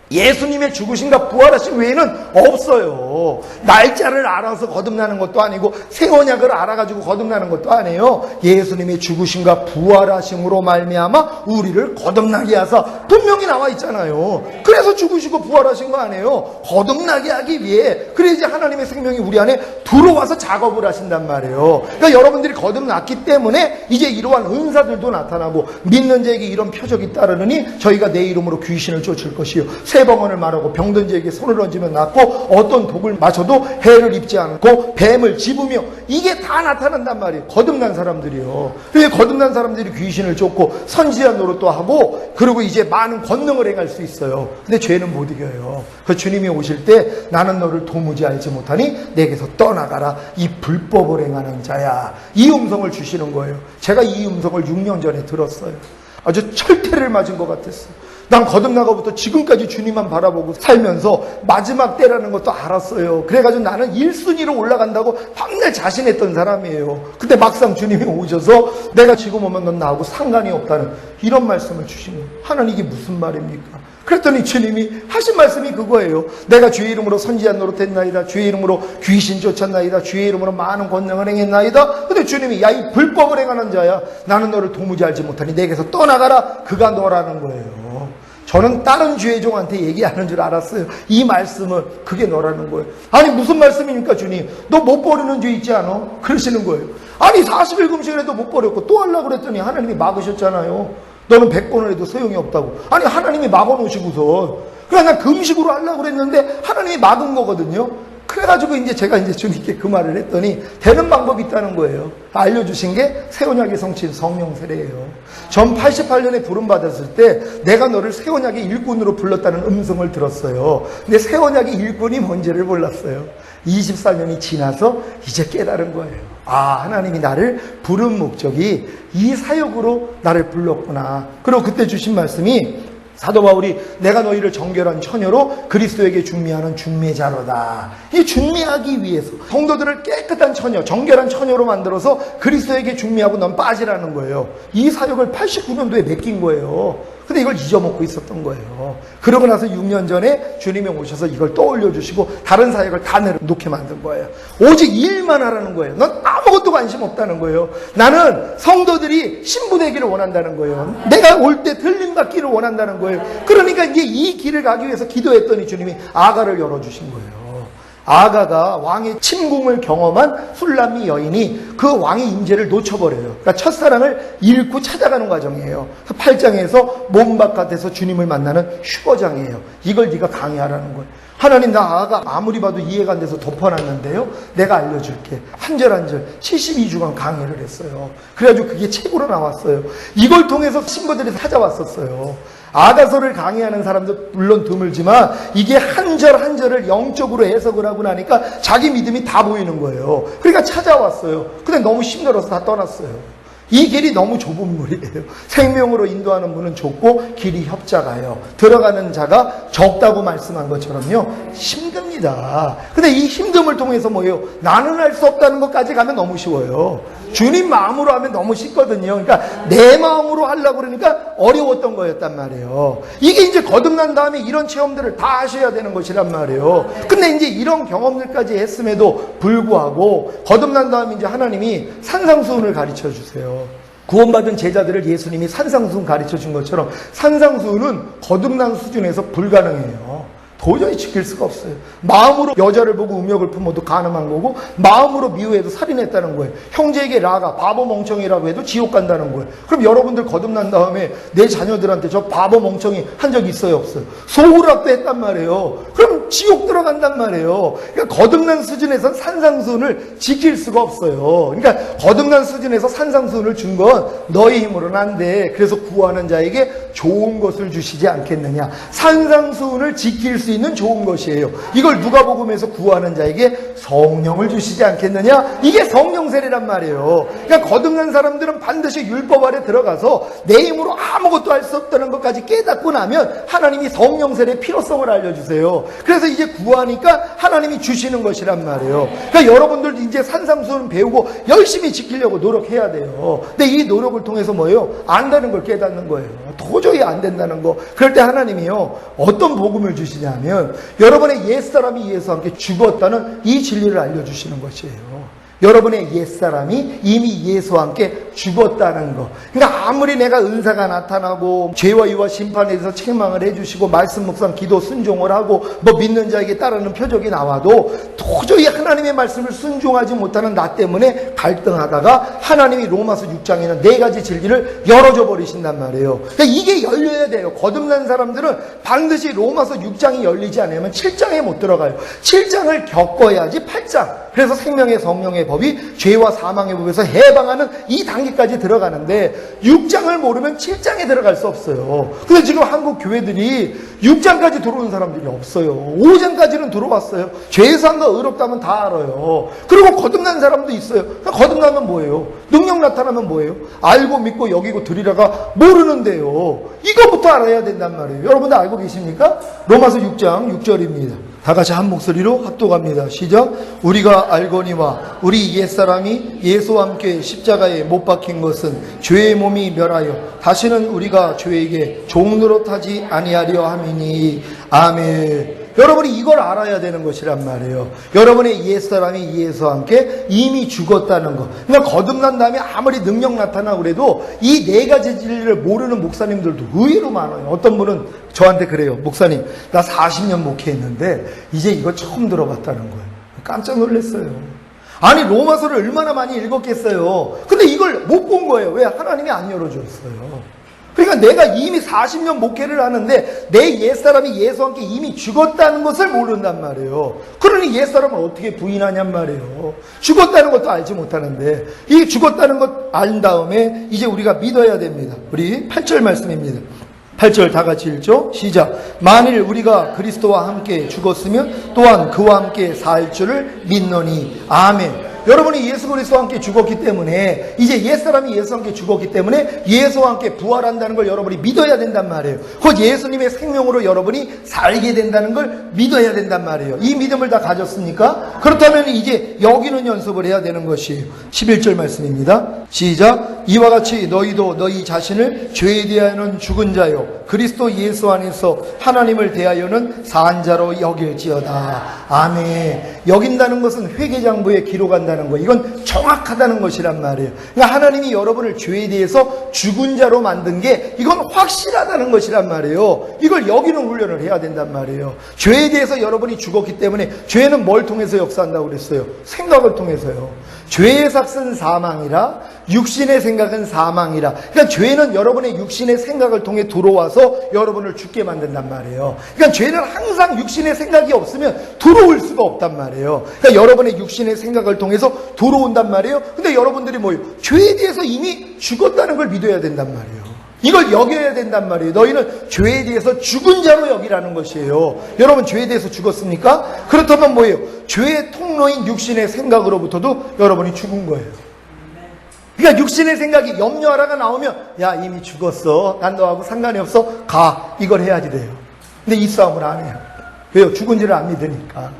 예수님의 죽으심과 부활하심 외에는 없어요. 날짜를 알아서 거듭나는 것도 아니고 새 언약을 알아가지고 거듭나는 것도 아니에요. 예수님의 죽으심과 부활하심으로 말미암아 우리를 거듭나게 하사 분명히 나와 있잖아요. 그래서 죽으시고 부활하신 거 아니에요. 거듭나게 하기 위해. 그래야지 하나님의 생명이 우리 안에 들어와서 작업을 하신단 말이에요. 그러니까 여러분들이 거듭났기 때문에 이제 이러한 은사들도 나타나고 믿는 자에게 이런 표적이 따르느니 저희가 내 이름으로 귀신을 쫓을 것이요 세번을 말하고 병든 자에게 손을 얹으면 낫고 어떤 독을 마셔도 해를 입지 않고 뱀을 집으며 이게 다 나타난단 말이에요. 거듭난 사람들이요. 그래서 거듭난 사람들이 귀신을 쫓고 선지자 노릇도 하고 그리고 이제 많은 권능을 행할 수 있어요. 근데 죄는 못 이겨요. 그 주님이 오실 때 나는 너를 도무지 알지 못하니 내게서 떠나가라 이 불법을 행하는 자야. 이 음성을 주시는 거예요. 제가 이 음성을 6년 전에 들었어요. 아주 철퇴를 맞은 것 같았어요. 난 거듭나고부터 지금까지 주님만 바라보고 살면서 마지막 때라는 것도 알았어요. 그래가지고 나는 1순위로 올라간다고 밤낮 자신했던 사람이에요. 근데 막상 주님이 오셔서 내가 지금 오면 넌 나하고 상관이 없다는 이런 말씀을 주시는 거예요. 하나님 이게 무슨 말입니까? 그랬더니 주님이 하신 말씀이 그거예요. 내가 주의 이름으로 선지자 노릇했나이다. 주의 이름으로 귀신 쫓았나이다. 주의 이름으로 많은 권능을 행했나이다. 근데 주님이 야 이 불법을 행하는 자야. 나는 너를 도무지 알지 못하니 내게서 떠나가라. 그가 너라는 거예요. 저는 다른 주의종한테 얘기하는 줄 알았어요. 이 말씀은 그게 너라는 거예요. 아니 무슨 말씀입니까 주님? 너 못 버리는 죄 있지 않아? 그러시는 거예요. 아니 40일 금식을 해도 못 버렸고 또 하려고 그랬더니 하나님이 막으셨잖아요. 너는 100번을 해도 소용이 없다고. 아니 하나님이 막아놓으시고서 그냥 난 금식으로 하려고 그랬는데 하나님이 막은 거거든요. 그래가지고 이제 제가 이제 주님께 그 말을 했더니 되는 방법이 있다는 거예요. 알려주신 게 새 언약의 성취인 성령 세례예요. 전 88년에 부름받았을 때 내가 너를 새 언약의 일꾼으로 불렀다는 음성을 들었어요. 근데 새 언약의 일꾼이 뭔지를 몰랐어요. 24년이 지나서 이제 깨달은 거예요. 아, 하나님이 나를 부른 목적이 이 사역으로 나를 불렀구나. 그리고 그때 주신 말씀이 사도 바울이 내가 너희를 정결한 처녀로 그리스도에게 중미하는 중매자로다. 이 중매하기 위해서 성도들을 깨끗한 처녀, 정결한 처녀로 만들어서 그리스도에게 중매하고 넌 빠지라는 거예요. 이 사역을 89년도에 맡긴 거예요. 근데 이걸 잊어먹고 있었던 거예요. 그러고 나서 6년 전에 주님이 오셔서 이걸 떠올려 주시고 다른 사역을 다 내려놓게 만든 거예요. 오직 일만 하라는 거예요. 넌 아무것도 관심 없다는 거예요. 나는 성도들이 신부되기를 원한다는 거예요. 내가 올 때 들림받기를 원한다는 거예요. 그러니까 이제 이 길을 가기 위해서 기도했더니 주님이 아가를 열어주신 거예요. 아가가 왕의 침공을 경험한 술람미 여인이 그 왕의 임재를 놓쳐버려요. 그러니까 첫사랑을 잃고 찾아가는 과정이에요. 8장에서 몸 바깥에서 주님을 만나는 휴거장이에요. 이걸 네가 강의하라는 거예요. 하나님 나 아가 아무리 봐도 이해가 안 돼서 덮어놨는데요. 내가 알려줄게. 한 절 한 절 72주간 강의를 했어요. 그래가지고 그게 책으로 나왔어요. 이걸 통해서 신부들이 찾아왔었어요. 아가서를 강의하는 사람도 물론 드물지만 이게 한 절 한 절을 영적으로 해석을 하고 나니까 자기 믿음이 다 보이는 거예요. 그러니까 찾아왔어요. 근데 너무 힘들어서 다 떠났어요. 이 길이 너무 좁은 물이에요. 생명으로 인도하는 문은 좁고 길이 협착하여 들어가는 자가 적다고 말씀한 것처럼요. 힘듭니다. 근데 이 힘듦을 통해서 뭐예요? 나는 할 수 없다는 것까지 가면 너무 쉬워요. 주님 마음으로 하면 너무 쉽거든요. 그러니까 내 마음으로 하려고 그러니까 어려웠던 거였단 말이에요. 이게 이제 거듭난 다음에 이런 체험들을 다 하셔야 되는 것이란 말이에요. 근데 이제 이런 경험들까지 했음에도 불구하고 거듭난 다음에 이제 하나님이 산상수훈을 가르쳐 주세요. 구원받은 제자들을 예수님이 산상수훈 가르쳐 준 것처럼 산상수훈은 거듭난 수준에서 불가능해요. 도저히 지킬 수가 없어요. 마음으로 여자를 보고 음욕을 품어도 가늠한 거고 마음으로 미워해도 살인했다는 거예요. 형제에게 라가 바보 멍청이라고 해도 지옥 간다는 거예요. 그럼 여러분들 거듭난 다음에 내 자녀들한테 저 바보 멍청이 한 적 있어요 없어요? 소홀하게 했단 말이에요. 그럼 지옥 들어간단 말이에요. 그러니까 거듭난 수준에선 산상수훈을 지킬 수가 없어요. 그러니까 거듭난 수준에서 산상수훈을 준 건 너의 힘으로는 안 돼. 그래서 구하는 자에게 좋은 것을 주시지 않겠느냐. 산상수훈을 지킬 수 수 있는 좋은 것이에요. 이걸 누가복음에서 구하는 자에게 성령을 주시지 않겠느냐? 이게 성령 세례란 말이에요. 그러니까 거듭난 사람들은 반드시 율법 아래 들어가서 내 힘으로 아무것도 할 수 없다는 것까지 깨닫고 나면 하나님이 성령 세례의 필요성을 알려주세요. 그래서 이제 구하니까 하나님이 주시는 것이란 말이에요. 그러니까 여러분들 이제 산상수훈 배우고 열심히 지키려고 노력해야 돼요. 근데 이 노력을 통해서 뭐예요? 안다는 걸 깨닫는 거예요. 도저히 안 된다는 거. 그럴 때 하나님이요, 어떤 복음을 주시냐면 여러분의 옛사람이 예수와 함께 죽었다는 이 진리를 알려주시는 것이에요. 여러분의 옛사람이 이미 예수와 함께 죽었다는 거. 그러니까 아무리 내가 은사가 나타나고 죄와 유와 심판에 대해서 책망을 해주시고 말씀 묵상 기도 순종을 하고 뭐 믿는 자에게 따르는 표적이 나와도 도저히 하나님의 말씀을 순종하지 못하는 나 때문에 갈등하다가 하나님이 로마서 6장에는 4가지 진리를 열어줘 버리신단 말이에요. 그러니까 이게 열려야 돼요. 거듭난 사람들은 반드시 로마서 6장이 열리지 않으면 7장에 못 들어가요. 7장을 겪어야지 8장. 그래서 생명의 성령의 법이 죄와 사망의 법에서 해방하는 이 단계까지 들어가는데 6장을 모르면 7장에 들어갈 수 없어요. 근데 지금 한국 교회들이 6장까지 들어온 사람들이 없어요. 5장까지는 들어왔어요. 죄에서 거 의롭다면 다 알아요. 그리고 거듭난 사람도 있어요. 거듭나면 뭐예요? 능력 나타나면 뭐예요? 알고 믿고 여기고 드리라가 모르는데요. 이거부터 알아야 된단 말이에요. 여러분들 알고 계십니까? 로마서 6장 6절입니다. 다 같이 한 목소리로 합독합니다. 시작. 우리가 알거니와 우리 옛사람이 예수와 함께 십자가에 못 박힌 것은 죄의 몸이 멸하여 다시는 우리가 죄에게 종 노릇하지 아니하려 함이니. 아멘. 여러분이 이걸 알아야 되는 것이란 말이에요. 여러분의 옛사람이 예수와 함께 이미 죽었다는 것. 그러니까 거듭난 다음에 아무리 능력 나타나고 그래도 이 4가지 진리를 모르는 목사님들도 의외로 많아요. 어떤 분은 저한테 그래요. 목사님, 나 40년 목회했는데 이제 이거 처음 들어봤다는 거예요. 깜짝 놀랐어요. 아니, 로마서를 얼마나 많이 읽었겠어요. 근데 이걸 못 본 거예요. 왜? 하나님이 안 열어줬어요. 그러니까 내가 이미 40년 목회를 하는데 내 옛사람이 예수와 함께 이미 죽었다는 것을 모른단 말이에요. 그러니 옛사람을 어떻게 부인하냔 말이에요. 죽었다는 것도 알지 못하는데 이 죽었다는 것 안 다음에 이제 우리가 믿어야 됩니다. 우리 8절 말씀입니다. 8절 다 같이 읽죠. 시작. 만일 우리가 그리스도와 함께 죽었으면 또한 그와 함께 살 줄을 믿노니. 아멘. 여러분이 예수 그리스도와 함께 죽었기 때문에 이제 옛사람이 예수와 함께 죽었기 때문에 예수와 함께 부활한다는 걸 여러분이 믿어야 된단 말이에요. 곧 예수님의 생명으로 여러분이 살게 된다는 걸 믿어야 된단 말이에요. 이 믿음을 다 가졌습니까? 그렇다면 이제 여기는 연습을 해야 되는 것이에요. 11절 말씀입니다. 시작. 이와 같이 너희도 너희 자신을 죄에 대하여는 죽은 자요 그리스도 예수 안에서 하나님을 대하여는 산 자로 여길지어다. 아멘. 여긴다는 것은 회개장부에 기록한다는 거. 이건 정확하다는 것이란 말이에요. 그러니까 하나님이 여러분을 죄에 대해서 죽은 자로 만든 게 이건 확실하다는 것이란 말이에요. 이걸 여기는 훈련을 해야 된단 말이에요. 죄에 대해서 여러분이 죽었기 때문에 죄는 뭘 통해서 역사한다고 그랬어요? 생각을 통해서요. 죄의 삭은 사망이라 육신의 생각은 사망이라. 그러니까 죄는 여러분의 육신의 생각을 통해 들어와서 여러분을 죽게 만든단 말이에요. 그러니까 죄는 항상 육신의 생각이 없으면 들어올 수가 없단 말이에요. 그러니까 여러분의 육신의 생각을 통해서 들어온단 말이에요. 근데 여러분들이 뭐예요? 죄에 대해서 이미 죽었다는 걸 믿어야 된단 말이에요. 이걸 여겨야 된단 말이에요. 너희는 죄에 대해서 죽은 자로 여기라는 것이에요. 여러분 죄에 대해서 죽었습니까? 그렇다면 뭐예요? 죄의 통로인 육신의 생각으로부터도 여러분이 죽은 거예요. 그러니까 육신의 생각이 염려하라가 나오면 야 이미 죽었어. 난 너하고 상관이 없어. 가. 이걸 해야지 돼요. 근데 이 싸움을 안 해요. 왜요? 죽은지를 안 믿으니까.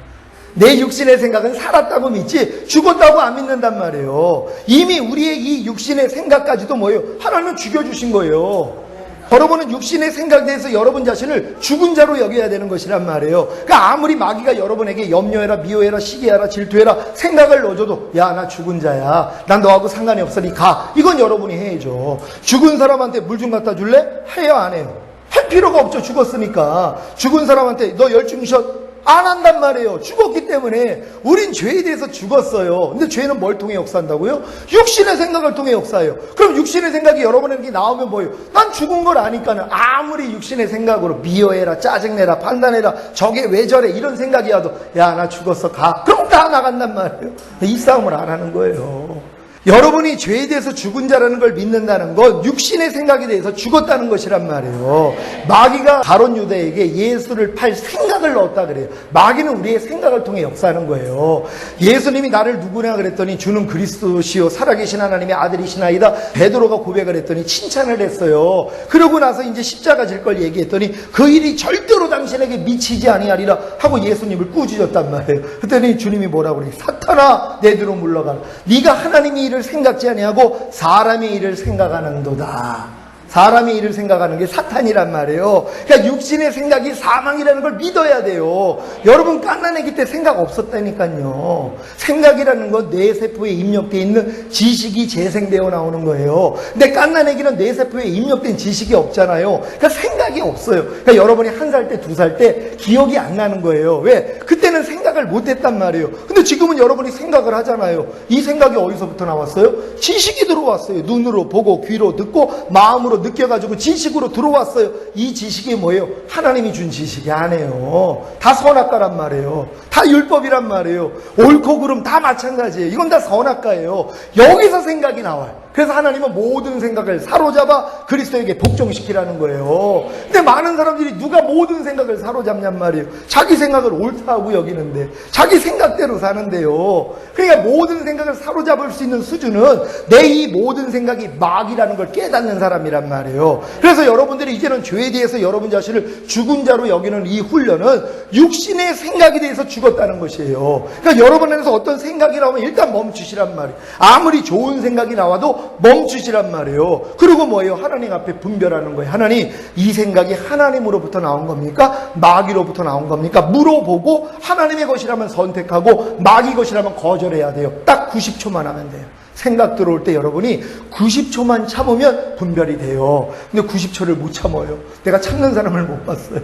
내 육신의 생각은 살았다고 믿지 죽었다고 안 믿는단 말이에요. 이미 우리의 이 육신의 생각까지도 뭐예요? 하나님은 죽여주신 거예요. 여러분은 육신의 생각에 대해서 여러분 자신을 죽은 자로 여겨야 되는 것이란 말이에요. 그러니까 아무리 마귀가 여러분에게 염려해라, 미워해라, 시기해라, 질투해라 생각을 넣어줘도 야, 나 죽은 자야. 난 너하고 상관이 없으니 가. 이건 여러분이 해야죠. 죽은 사람한테 물 좀 갖다 줄래? 해요, 안 해요? 할 필요가 없죠. 죽었으니까. 죽은 사람한테 너 열중샷 안 한단 말이에요. 죽었기 때문에. 우린 죄에 대해서 죽었어요. 근데 죄는 뭘 통해 역사한다고요? 육신의 생각을 통해 역사해요. 그럼 육신의 생각이 여러분에게 나오면 뭐예요? 난 죽은 걸 아니까는 아무리 육신의 생각으로 미워해라, 짜증내라, 판단해라, 저게 왜 저래 이런 생각이 와도 야, 나 죽었어, 가. 그럼 다 나간단 말이에요. 이 싸움을 안 하는 거예요. 여러분이 죄에 대해서 죽은 자라는 걸 믿는다는 건 육신의 생각에 대해서 죽었다는 것이란 말이에요. 마귀가 가룟 유다에게 예수를 팔 생각을 넣었다 그래요. 마귀는 우리의 생각을 통해 역사하는 거예요. 예수님이 나를 누구냐 그랬더니 주는 그리스도시요 살아계신 하나님의 아들이시나이다. 베드로가 고백을 했더니 칭찬을 했어요. 그러고 나서 이제 십자가 질 걸 얘기했더니 그 일이 절대로 당신에게 미치지 아니하리라 하고 예수님을 꾸짖었단 말이에요. 그랬더니 주님이 뭐라고 그래요? 사탄아 내 뒤로 물러가라. 네가 하나님의 일을 생각지 아니하고 사람의 일을 생각하는도다. 사람의 일을 생각하는 게 사탄이란 말이에요. 그러니까 육신의 생각이 사망이라는 걸 믿어야 돼요. 여러분 갓난아기 때 생각 없었다니까요. 생각이라는 건 뇌세포에 입력되어 있는 지식이 재생되어 나오는 거예요. 근데 갓난아기는 뇌세포에 입력된 지식이 없잖아요. 그러니까 생각이 없어요. 그러니까 여러분이 1살 때, 2살 때 기억이 안 나는 거예요. 왜? 그때는 생각을 못했단 말이에요. 근데 지금은 여러분이 생각을 하잖아요. 이 생각이 어디서부터 나왔어요? 지식이 들어왔어요. 눈으로 보고 귀로 듣고 마음으로 느껴가지고 지식으로 들어왔어요. 이 지식이 뭐예요? 하나님이 준 지식이 아니에요. 다 선악과란 말이에요. 다 율법이란 말이에요. 옳고 그름 다 마찬가지예요. 이건 다 선악과예요. 여기서 생각이 나와요. 그래서 하나님은 모든 생각을 사로잡아 그리스도에게 복종시키라는 거예요. 근데 많은 사람들이 누가 모든 생각을 사로잡냔 말이에요. 자기 생각을 옳다고 여기는데 자기 생각대로 사는데요. 그러니까 모든 생각을 사로잡을 수 있는 수준은 내 이 모든 생각이 마귀라는 걸 깨닫는 사람이란 말이에요. 그래서 여러분들이 이제는 죄에 대해서 여러분 자신을 죽은 자로 여기는 이 훈련은 육신의 생각에 대해서 죽었다는 것이에요. 그러니까 여러분 안에서 어떤 생각이 나오면 일단 멈추시란 말이에요. 아무리 좋은 생각이 나와도 멈추시란 말이에요. 그리고 뭐예요? 하나님 앞에 분별하는 거예요. 하나님, 이 생각이 하나님으로부터 나온 겁니까? 마귀로부터 나온 겁니까? 물어보고 하나님의 것이라면 선택하고 마귀 것이라면 거절해야 돼요. 딱 90초만 하면 돼요. 생각 들어올 때 여러분이 90초만 참으면 분별이 돼요. 근데 90초를 못 참아요. 내가 참는 사람을 못 봤어요.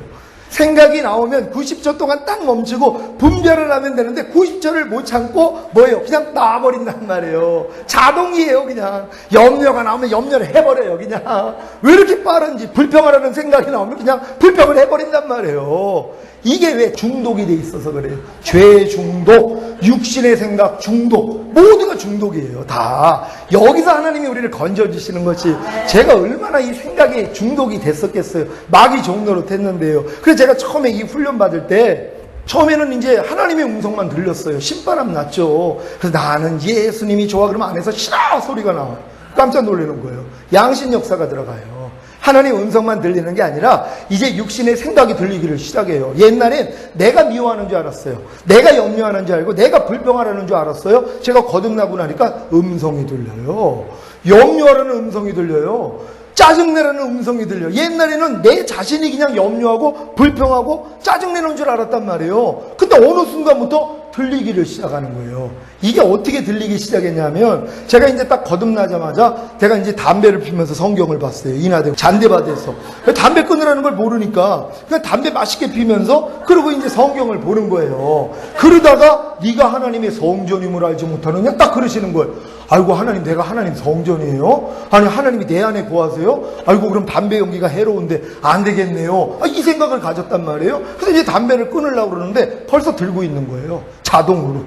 생각이 나오면 90초 동안 딱 멈추고 분별을 하면 되는데 90초를 못 참고 뭐예요? 그냥 놔버린단 말이에요. 자동이에요. 그냥 염려가 나오면 염려를 해버려요. 그냥 왜 이렇게 빠른지 불평하라는 생각이 나오면 그냥 불평을 해버린단 말이에요. 이게 왜 중독이 돼 있어서 그래요. 죄 중독, 육신의 생각 중독, 모두가 중독이에요. 다 여기서 하나님이 우리를 건져주시는 것이 제가 얼마나 이 생각에 중독이 됐었겠어요. 마귀 종로로 됐는데요. 그래서 제가 처음에 이 훈련 받을 때 처음에는 이제 하나님의 음성만 들렸어요. 신바람 났죠. 그래서 나는 예수님이 좋아 그러면 안에서 싫어 소리가 나와요. 깜짝 놀라는 거예요. 양심 역사가 들어가요. 하나님의 음성만 들리는 게 아니라 이제 육신의 생각이 들리기를 시작해요. 옛날엔 내가 미워하는 줄 알았어요. 내가 염려하는 줄 알고 내가 불평하라는 줄 알았어요. 제가 거듭나고 나니까 음성이 들려요. 염려하라는 음성이 들려요. 짜증내라는 음성이 들려요. 옛날에는 내 자신이 그냥 염려하고 불평하고 짜증내는 줄 알았단 말이에요. 근데 어느 순간부터 들리기를 시작하는 거예요. 이게 어떻게 들리기 시작했냐면 제가 이제 딱 거듭나자마자 제가 이제 담배를 피면서 성경을 봤어요. 인하되고 잔대밭에서 담배 끊으라는 걸 모르니까 그냥 담배 맛있게 피면서 그리고 이제 성경을 보는 거예요. 그러다가 네가 하나님의 성전임을 알지 못하느냐 딱 그러시는 거예요. 아이고 하나님 내가 하나님 성전이에요? 아니 하나님이 내 안에 거하세요? 아이고 그럼 담배 연기가 해로운데 안 되겠네요. 이 생각을 가졌단 말이에요. 그래서 이제 담배를 끊으려고 그러는데 벌써 들고 있는 거예요. 자동으로.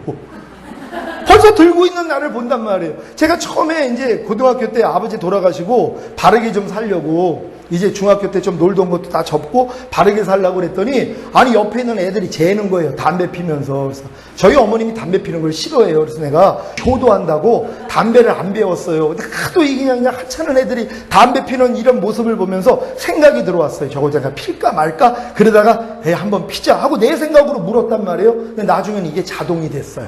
벌써 들고 있는 나를 본단 말이에요. 제가 처음에 이제 고등학교 때 아버지 돌아가시고 바르게 좀 살려고 이제 중학교 때 좀 놀던 것도 다 접고 바르게 살려고 그랬더니 아니 옆에 있는 애들이 재는 거예요. 담배 피면서. 그래서 저희 어머님이 담배 피는 걸 싫어해요. 그래서 내가 효도한다고 담배를 안 배웠어요. 근데 하도 그냥 하찮은 애들이 담배 피는 이런 모습을 보면서 생각이 들어왔어요. 저거 제가 필까 말까? 그러다가 한번 피자 하고 내 생각으로 물었단 말이에요. 근데 나중에는 이게 자동이 됐어요.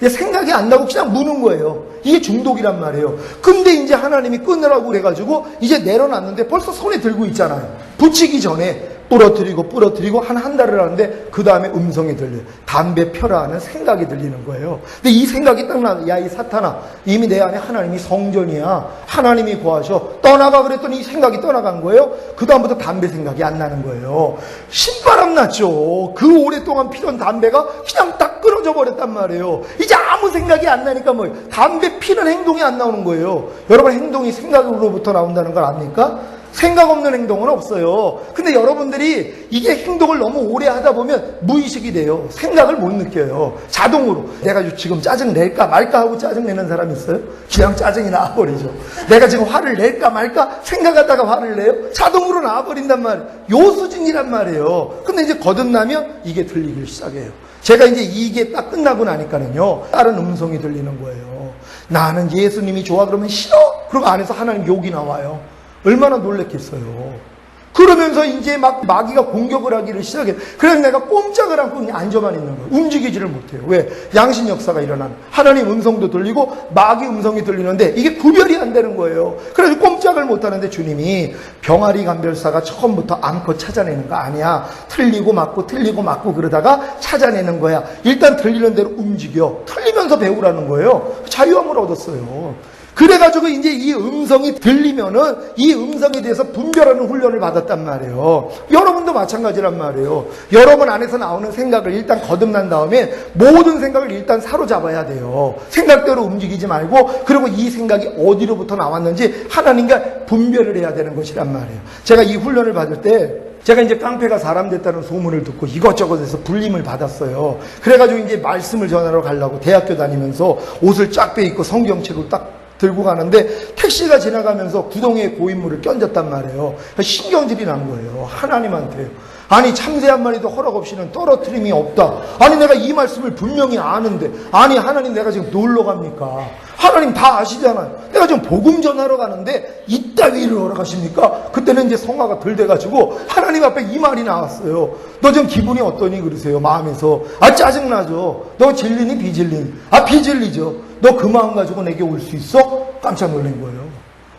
생각이 안 나고 그냥 무는 거예요. 이게 중독이란 말이에요. 근데 이제 하나님이 끊으라고 그래가지고 이제 내려놨는데 벌써 손에 들고 있잖아요. 붙이기 전에 부러뜨리고 한 달을 하는데 그 다음에 음성이 들려요. 담배 펴라 하는 생각이 들리는 거예요. 근데 이 생각이 딱 나요. 야 이 사탄아 이미 내 안에 하나님이 성전이야. 하나님이 거하셔. 떠나가 그랬더니 이 생각이 떠나간 거예요. 그 다음부터 담배 생각이 안 나는 거예요. 신바람 났죠. 그 오랫동안 피던 담배가 그냥 딱 끊어져 버렸단 말이에요. 이제 아무 생각이 안 나니까 뭐예요? 담배 피는 행동이 안 나오는 거예요. 여러분 행동이 생각으로부터 나온다는 걸 압니까? 생각 없는 행동은 없어요. 근데 여러분들이 이게 행동을 너무 오래 하다 보면 무의식이 돼요. 생각을 못 느껴요. 자동으로. 내가 지금 짜증 낼까 말까 하고 짜증 내는 사람 있어요? 그냥 짜증이 나와버리죠. 내가 지금 화를 낼까 말까 생각하다가 화를 내요? 자동으로 나와버린단 말이에요. 요 수준이란 말이에요. 근데 이제 거듭나면 이게 들리기 시작해요. 제가 이제 이게 딱 끝나고 나니까는요, 다른 음성이 들리는 거예요. 나는 예수님이 좋아 그러면 싫어. 그리고 안에서 하나님 욕이 나와요. 얼마나 놀랬겠어요. 그러면서 이제 막 마귀가 공격을 하기를 시작해. 그래서 내가 꼼짝을 않고 그냥 앉아만 있는 거예요. 움직이지를 못해요. 왜? 양심 역사가 일어나는. 하나님 음성도 들리고 마귀 음성이 들리는데 이게 구별이 안 되는 거예요. 그래서 꼼짝을 못하는데 주님이 병아리 감별사가 처음부터 암컷 찾아내는 거 아니야. 틀리고 맞고 그러다가 찾아내는 거야. 일단 들리는 대로 움직여. 틀리면서 배우라는 거예요. 자유함을 얻었어요. 그래가지고 이제 이 음성이 들리면은 이 음성에 대해서 분별하는 훈련을 받았단 말이에요. 여러분도 마찬가지란 말이에요. 여러분 안에서 나오는 생각을 일단 거듭난 다음에 모든 생각을 일단 사로잡아야 돼요. 생각대로 움직이지 말고, 그리고 이 생각이 어디로부터 나왔는지 하나님과 분별을 해야 되는 것이란 말이에요. 제가 이 훈련을 받을 때 제가 이제 깡패가 사람 됐다는 소문을 듣고 이것저것 해서 불림을 받았어요. 그래가지고 이제 말씀을 전하러 가려고 대학교 다니면서 옷을 쫙 빼입고 성경책을 딱 들고 가는데 택시가 지나가면서 구덩이에 고인물을 껴얹었단 말이에요. 신경질이 난 거예요. 하나님한테. 아니 참새 한 마리도 허락 없이는 떨어뜨림이 없다. 아니 내가 이 말씀을 분명히 아는데, 아니 하나님 내가 지금 놀러 갑니까? 하나님 다 아시잖아요. 내가 지금 복음 전하러 가는데 이따위를 허락하십니까? 그때는 이제 성화가 덜 돼가지고 하나님 앞에 이 말이 나왔어요. 너 지금 기분이 어떠니 그러세요. 마음에서. 아 짜증나죠. 너 질리니 비질리니? 아 비질리죠. 너 그 마음 가지고 내게 올 수 있어? 깜짝 놀란 거예요.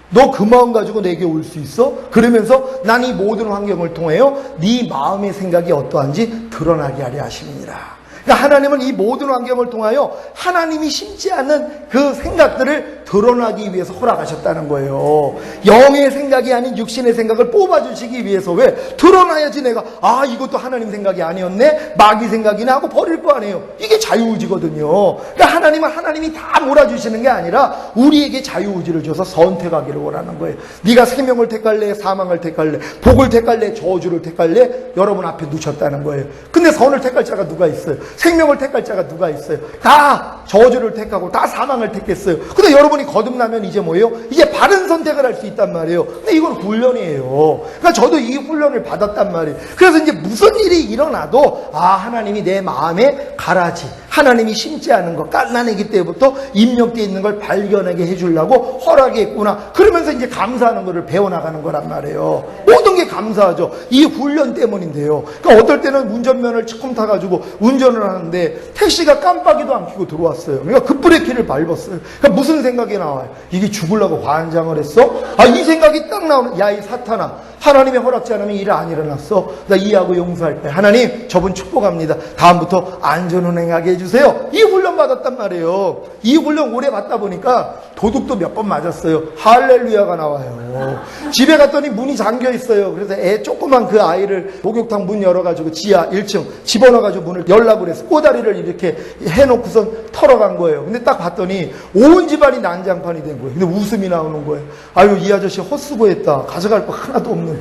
너 그 마음 가지고 내게 올 수 있어? 그러면서 난 이 모든 환경을 통하여 네 마음의 생각이 어떠한지 드러나게 하려 하심이니라. 그러니까 하나님은 이 모든 환경을 통하여 하나님이 심지 않는 그 생각들을 드러나기 위해서 허락하셨다는 거예요. 영의 생각이 아닌 육신의 생각을 뽑아주시기 위해서. 왜? 드러나야지 내가 아 이것도 하나님 생각이 아니었네, 마귀 생각이네 하고 버릴 거 아니에요. 이게 자유의지거든요. 그러니까 하나님은 하나님이 다 몰아주시는 게 아니라 우리에게 자유의지를 줘서 선택하기를 원하는 거예요. 네가 생명을 택할래, 사망을 택할래, 복을 택할래, 저주를 택할래, 여러분 앞에 두셨다는 거예요. 근데 선을 택할 자가 누가 있어요? 생명을 택할 자가 누가 있어요? 다 저주를 택하고 다 사망을 택했어요. 근데 여러분이 거듭나면 이제 뭐예요? 이제 바른 선택을 할 수 있단 말이에요. 근데 이건 훈련이에요. 그러니까 저도 이 훈련을 받았단 말이에요. 그래서 이제 무슨 일이 일어나도 아 하나님이 내 마음에 가라지, 하나님이 심지 않은 것, 갓난아기 때부터 입력되어 있는 걸 발견하게 해주려고 허락했구나. 그러면서 이제 감사하는 것을 배워나가는 거란 말이에요. 모든 게 감사하죠. 이 훈련 때문인데요. 그러니까 어떨 때는 운전면허를 처음 타가지고 운전을 하는데 택시가 깜빡이도 안 켜고 들어왔어요. 그러니까 급브레이크를 밟았어요. 그러니까 무슨 생각이 나와요? 이게 죽으려고 환장을 했어? 아, 이 생각이 딱 나오는, 야, 이 사탄아. 하나님의 허락지 않으면 일 안 일어났어. 나 이해하고 용서할 거야. 하나님, 저분 축복합니다. 다음부터 안전운행하게 해주세요. 이 훈련 받았단 말이에요. 이 훈련 오래 받다 보니까 도둑도 몇 번 맞았어요. 할렐루야가 나와요. 집에 갔더니 문이 잠겨 있어요. 그래서 조그만 그 아이를 목욕탕 문 열어가지고 지하 1층 집어넣어가지고 문을 열라고 그래서 꼬다리를 이렇게 해놓고선 털어간 거예요. 근데 딱 봤더니 온 집안이 난장판이 된 거예요. 근데 웃음이 나오는 거예요. 아유, 이 아저씨 헛수고했다. 가져갈 거 하나도 없는데.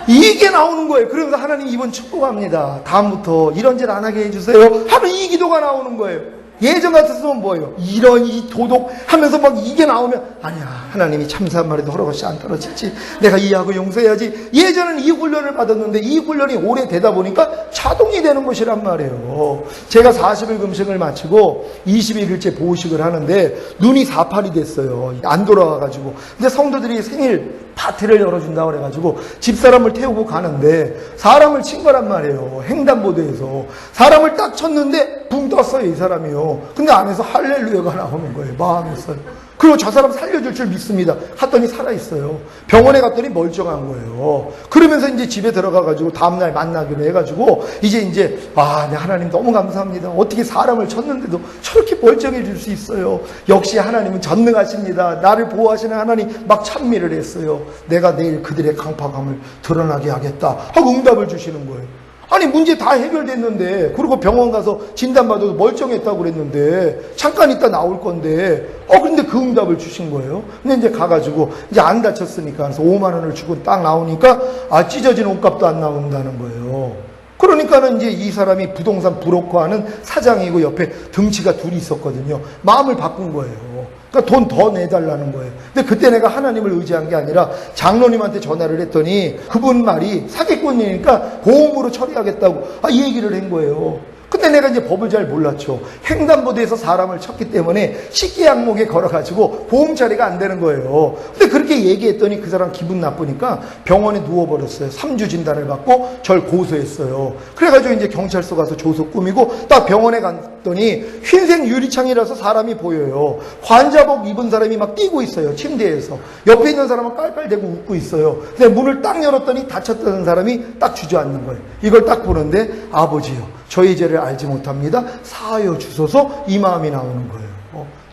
이게 나오는 거예요. 그러면서 하나님 이번 축복합니다. 다음부터 이런 짓 안 하게 해주세요 하면 이 기도가 나오는 거예요. 예전 같았으면 뭐예요? 이런 이 도덕 하면서 막 이게 나오면 아니야, 하나님이 참사 한 마리도 허락없이 안 떨어지지, 내가 이해하고 용서해야지. 예전에는 이 훈련을 받았는데 이 훈련이 오래되다 보니까 자동이 되는 것이란 말이에요. 제가 40일 금식을 마치고 21일째 보호식을 하는데 눈이 사팔이 됐어요. 안 돌아와가지고. 근데 성도들이 생일 파티를 열어준다고 그래가지고 집사람을 태우고 가는데 사람을 친 거란 말이에요. 횡단보도에서 사람을 딱 쳤는데 붕 떴어요, 이 사람이요. 근데 안에서 할렐루야가 나오는 거예요, 마음에서. 그리고 저 사람 살려줄 줄 믿습니다 하더니 살아있어요. 병원에 갔더니 멀쩡한 거예요. 그러면서 이제 집에 들어가가지고 다음날 만나기로 해가지고 이제 아, 네, 하나님 너무 감사합니다. 어떻게 사람을 쳤는데도 저렇게 멀쩡해질 수 있어요. 역시 하나님은 전능하십니다. 나를 보호하시는 하나님. 막 찬미를 했어요. 내가 내일 그들의 강팍함을 드러나게 하겠다 하고 응답을 주시는 거예요. 아니 문제 다 해결됐는데, 그리고 병원 가서 진단받아도 멀쩡했다고 그랬는데 잠깐 있다 나올 건데 근데 그 응답을 주신 거예요. 근데 이제 가가지고 이제 안 다쳤으니까 그래서 5만 원을 주고 딱 나오니까 찢어진 옷값도 안 나온다는 거예요. 그러니까는 이제 이 사람이 부동산 브로커하는 사장이고 옆에 등치가 둘이 있었거든요. 마음을 바꾼 거예요. 그러니까 돈 더 내달라는 거예요. 근데 그때 내가 하나님을 의지한 게 아니라 장로님한테 전화를 했더니 그분 말이 사기꾼이니까 보험으로 처리하겠다고 이 얘기를 한 거예요. 근데 내가 이제 법을 잘 몰랐죠. 횡단보도에서 사람을 쳤기 때문에 식기양목에 걸어가지고 보험 처리가 안 되는 거예요. 근데 그렇게 얘기했더니 그 사람 기분 나쁘니까 병원에 누워버렸어요. 3주 진단을 받고 절 고소했어요. 그래가지고 이제 경찰서 가서 조서 꾸미고 딱 병원에 갔더니 흰색 유리창이라서 사람이 보여요. 환자복 입은 사람이 막 뛰고 있어요. 침대에서. 옆에 있는 사람은 깔깔대고 웃고 있어요. 근데 문을 딱 열었더니 다쳤다는 사람이 딱 주저앉는 거예요. 이걸 딱 보는데 아버지요, 저희 죄를 알지 못합니다. 사하여 주소서, 이 마음이 나오는 거예요.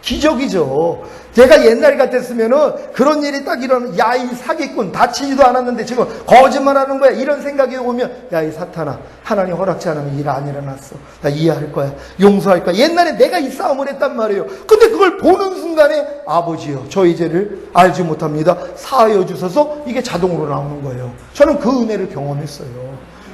기적이죠. 제가 옛날 같았으면은 그런 일이 딱 일어나면 야, 이 사기꾼 다치지도 않았는데 지금 거짓말하는 거야, 이런 생각이 오면 야, 이 사탄아, 하나님 허락지 않으면 일 안 일어났어. 나 이해할 거야. 용서할 거야. 옛날에 내가 이 싸움을 했단 말이에요. 근데 그걸 보는 순간에 아버지요, 저희 죄를 알지 못합니다. 사하여 주소서, 이게 자동으로 나오는 거예요. 저는 그 은혜를 경험했어요.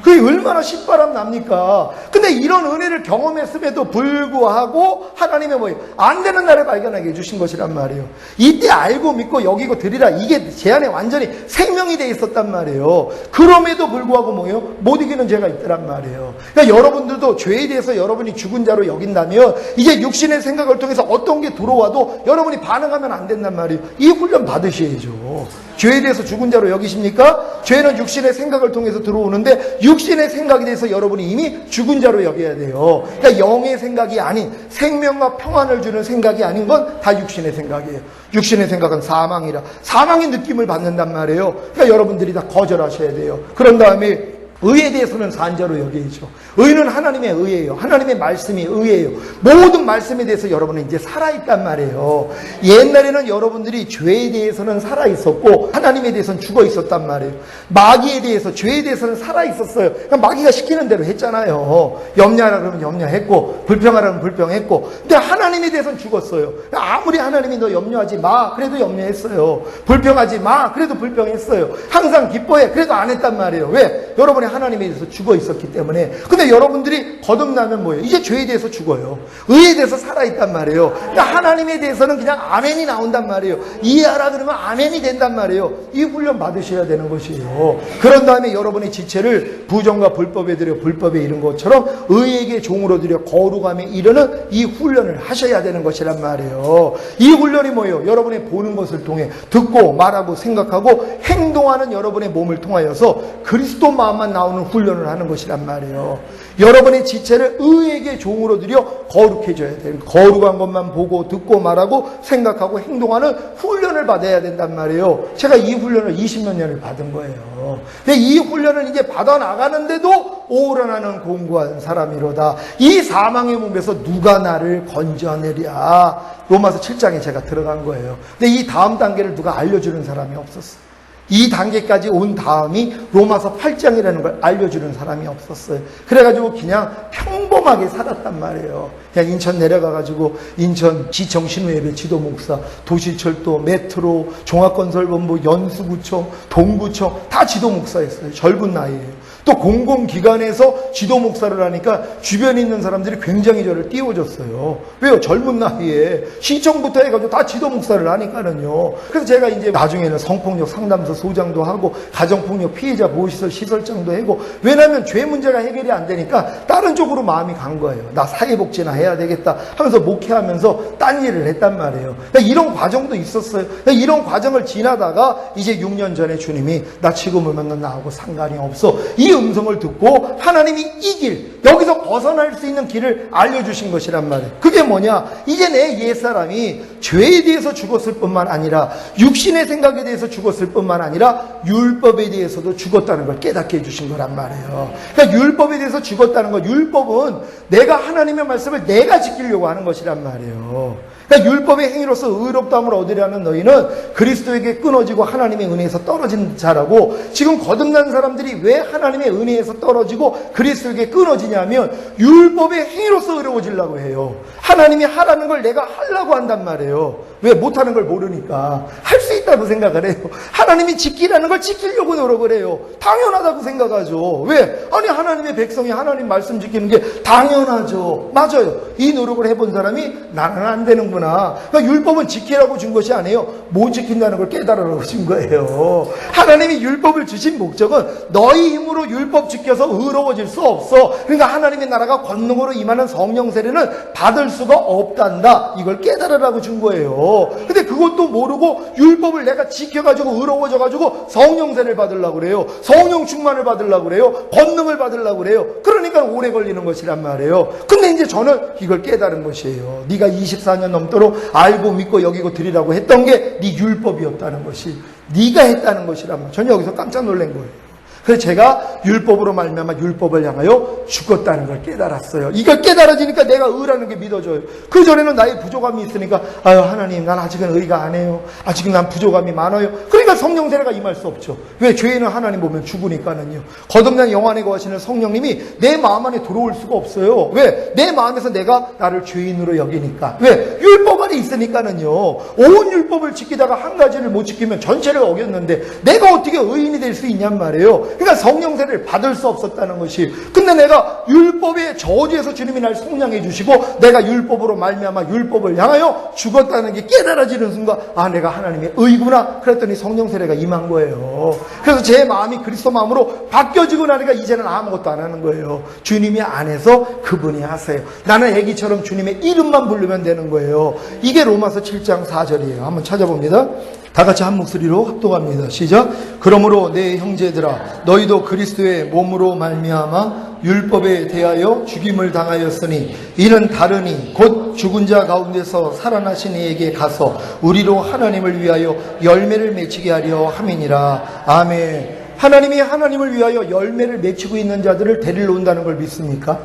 그게 얼마나 신바람 납니까? 근데 이런 은혜를 경험했음에도 불구하고 하나님의 뭐예요? 안 되는 날을 발견하게 해주신 것이란 말이에요. 이때 알고 믿고 여기고 드리라, 이게 제 안에 완전히 생명이 돼 있었단 말이에요. 그럼에도 불구하고 뭐예요? 못 이기는 죄가 있더란 말이에요. 그러니까 여러분들도 죄에 대해서 여러분이 죽은 자로 여긴다면 이제 육신의 생각을 통해서 어떤 게 들어와도 여러분이 반응하면 안 된단 말이에요. 이 훈련 받으셔야죠. 죄에 대해서 죽은 자로 여기십니까? 죄는 육신의 생각을 통해서 들어오는데 육신의 생각에 대해서 여러분이 이미 죽은 자로 여겨야 돼요. 그러니까 영의 생각이 아닌, 생명과 평안을 주는 생각이 아닌 건 다 육신의 생각이에요. 육신의 생각은 사망이라, 사망의 느낌을 받는단 말이에요. 그러니까 여러분들이 다 거절하셔야 돼요. 그런 다음에 의에 대해서는 산자로 여겨야죠. 의는 하나님의 의예요. 하나님의 말씀이 의예요. 모든 말씀에 대해서 여러분은 이제 살아있단 말이에요. 옛날에는 여러분들이 죄에 대해서는 살아있었고 하나님에 대해서는 죽어있었단 말이에요. 마귀에 대해서, 죄에 대해서는 살아있었어요. 그러니까 마귀가 시키는 대로 했잖아요. 염려하라 그러면 염려했고, 불평하라 그러면 불평했고. 근데 하나님에 대해서는 죽었어요. 아무리 하나님이 너 염려하지 마, 그래도 염려했어요. 불평하지 마, 그래도 불평했어요. 항상 기뻐해, 그래도 안 했단 말이에요. 왜? 여러분이 하나님에 대해서 죽어 있었기 때문에. 근데 여러분들이 거듭나면 뭐예요? 이제 죄에 대해서 죽어요. 의에 대해서 살아있단 말이에요. 그러니까 하나님에 대해서는 그냥 아멘이 나온단 말이에요. 이해하라 그러면 아멘이 된단 말이에요. 이 훈련 받으셔야 되는 것이에요. 그런 다음에 여러분의 지체를 부정과 불법에 드려 불법에 이른 것처럼 의에게 종으로 드려 거룩함에 이르는 이 훈련을 하셔야 되는 것이란 말이에요. 이 훈련이 뭐예요? 여러분의 보는 것을 통해 듣고 말하고 생각하고 행동하는 여러분의 몸을 통하여서 그리스도 마음만 나오는 훈련을 하는 것이란 말이에요. 여러분의 지체를 의에게 종으로 들여 거룩해져야 돼요. 거룩한 것만 보고 듣고 말하고 생각하고 행동하는 훈련을 받아야 된단 말이에요. 제가 이 훈련을 20몇 년을 받은 거예요. 근데 이 훈련을 이제 받아 나가는데도 오르나는 공고한 사람이로다. 이 사망의 몸에서 누가 나를 건져내랴. 로마서 7장에 제가 들어간 거예요. 근데 이 다음 단계를 누가 알려주는 사람이 없었어요. 이 단계까지 온 다음이 로마서 8장이라는 걸 알려주는 사람이 없었어요. 그래가지고 그냥 평범하게 살았단 말이에요. 그냥 인천 내려가가지고 인천 지청 신우예배 지도목사, 도시철도, 메트로, 종합건설본부, 연수구청, 동구청 다 지도목사였어요. 젊은 나이에요. 또 공공기관에서 지도목사를 하니까 주변에 있는 사람들이 굉장히 저를 띄워줬어요. 왜요? 젊은 나이에 시청부터 해가지고 다 지도목사를 하니까는요. 그래서 제가 이제 나중에는 성폭력 상담소 소장도 하고 가정폭력 피해자 보호시설 시설장도 하고, 왜냐하면 죄 문제가 해결이 안 되니까 다른 쪽으로 마음이 간 거예요. 나 사회복지나 해야 되겠다 하면서 목회하면서 딴 일을 했단 말이에요. 그러니까 이런 과정도 있었어요. 그러니까 이런 과정을 지나다가 이제 6년 전에 주님이 나 지금을 만나 나하고 상관이 없어, 이 음성을 듣고 하나님이 이 길, 여기서 벗어날 수 있는 길을 알려주신 것이란 말이에요. 그게 뭐냐? 이제 내 옛사람이 죄에 대해서 죽었을 뿐만 아니라 육신의 생각에 대해서 죽었을 뿐만 아니라 율법에 대해서도 죽었다는 걸 깨닫게 해주신 거란 말이에요. 그러니까 율법에 대해서 죽었다는 거, 율법은 내가 하나님의 말씀을 내가 지키려고 하는 것이란 말이에요. 그러니까 율법의 행위로서 의롭다함을 얻으려는 너희는 그리스도에게 끊어지고 하나님의 은혜에서 떨어진 자라고. 지금 거듭난 사람들이 왜 하나님의 은혜에서 떨어지고 그리스도에게 끊어지냐면 율법의 행위로서 의로워지려고 해요. 하나님이 하라는 걸 내가 하려고 한단 말이에요. 왜? 못하는 걸 모르니까. 할 수 있다고 생각을 해요. 하나님이 지키라는 걸 지키려고 노력을 해요. 당연하다고 생각하죠. 왜? 아니 하나님의 백성이 하나님 말씀 지키는 게 당연하죠. 맞아요. 이 노력을 해본 사람이 나는 안 되는구나. 그러니까 율법은 지키라고 준 것이 아니에요. 못 지킨다는 걸 깨달으라고 준 거예요. 하나님이 율법을 주신 목적은 너희 힘으로 율법 지켜서 의로워질 수 없어. 그러니까 하나님의 나라가 권능으로 임하는 성령 세례는 받을 수가 없단다. 이걸 깨달으라고 준 거예요. 근데 그것도 모르고 율법을 내가 지켜가지고 의로워져가지고 성령 세례를 받으려고 그래요. 성령 충만을 받으려고 그래요. 권능을 받으려고 그래요. 그러니까 오래 걸리는 것이란 말이에요. 근데 이제 저는 이걸 깨달은 것이에요. 네가 24년 넘도록 알고 믿고 여기고 드리라고 했던 게 네 율법이었다는 것이, 네가 했다는 것이란 말이에요. 저는 여기서 깜짝 놀란 거예요. 그래서 제가 율법으로 말미암아 율법을 향하여 죽었다는 걸 깨달았어요. 이걸 깨달아지니까 내가 의라는 게 믿어져요. 그전에는 나의 부족함이 있으니까 아유 하나님 난 아직은 의가 안 해요. 아직은 난 부족함이 많아요. 그러니까 성령 세례가 임할 수 없죠. 왜? 죄인은 하나님 보면 죽으니까는요. 거듭난 영 안에 거하시는 성령님이 내 마음 안에 들어올 수가 없어요. 왜? 내 마음에서 내가 나를 죄인으로 여기니까. 왜? 율법 안에 있으니까는요. 온 율법을 지키다가 한 가지를 못 지키면 전체를 어겼는데 내가 어떻게 의인이 될 수 있냔 말이에요. 그러니까 성령 세례를 받을 수 없었다는 것이. 근데 내가 율법의 저주에서 주님이 날 속량해 주시고 내가 율법으로 말미암아 율법을 향하여 죽었다는 게 깨달아지는 순간 아 내가 하나님의 의구나. 그랬더니 성령 세례가 임한 거예요. 그래서 제 마음이 그리스도 마음으로 바뀌어지고 나니까 이제는 아무것도 안 하는 거예요. 주님이 안에서 그분이 하세요. 나는 애기처럼 주님의 이름만 부르면 되는 거예요. 이게 로마서 7장 4절이에요. 한번 찾아봅니다. 다 같이 한 목소리로 합독합니다. 시작. 그러므로 내 형제들아 너희도 그리스도의 몸으로 말미암아 율법에 대하여 죽임을 당하였으니 이는 다르니 곧 죽은 자 가운데서 살아나신 이에게 가서 우리로 하나님을 위하여 열매를 맺히게 하려 함이니라. 아멘. 하나님이 하나님을 위하여 열매를 맺히고 있는 자들을 데리러 온다는 걸 믿습니까?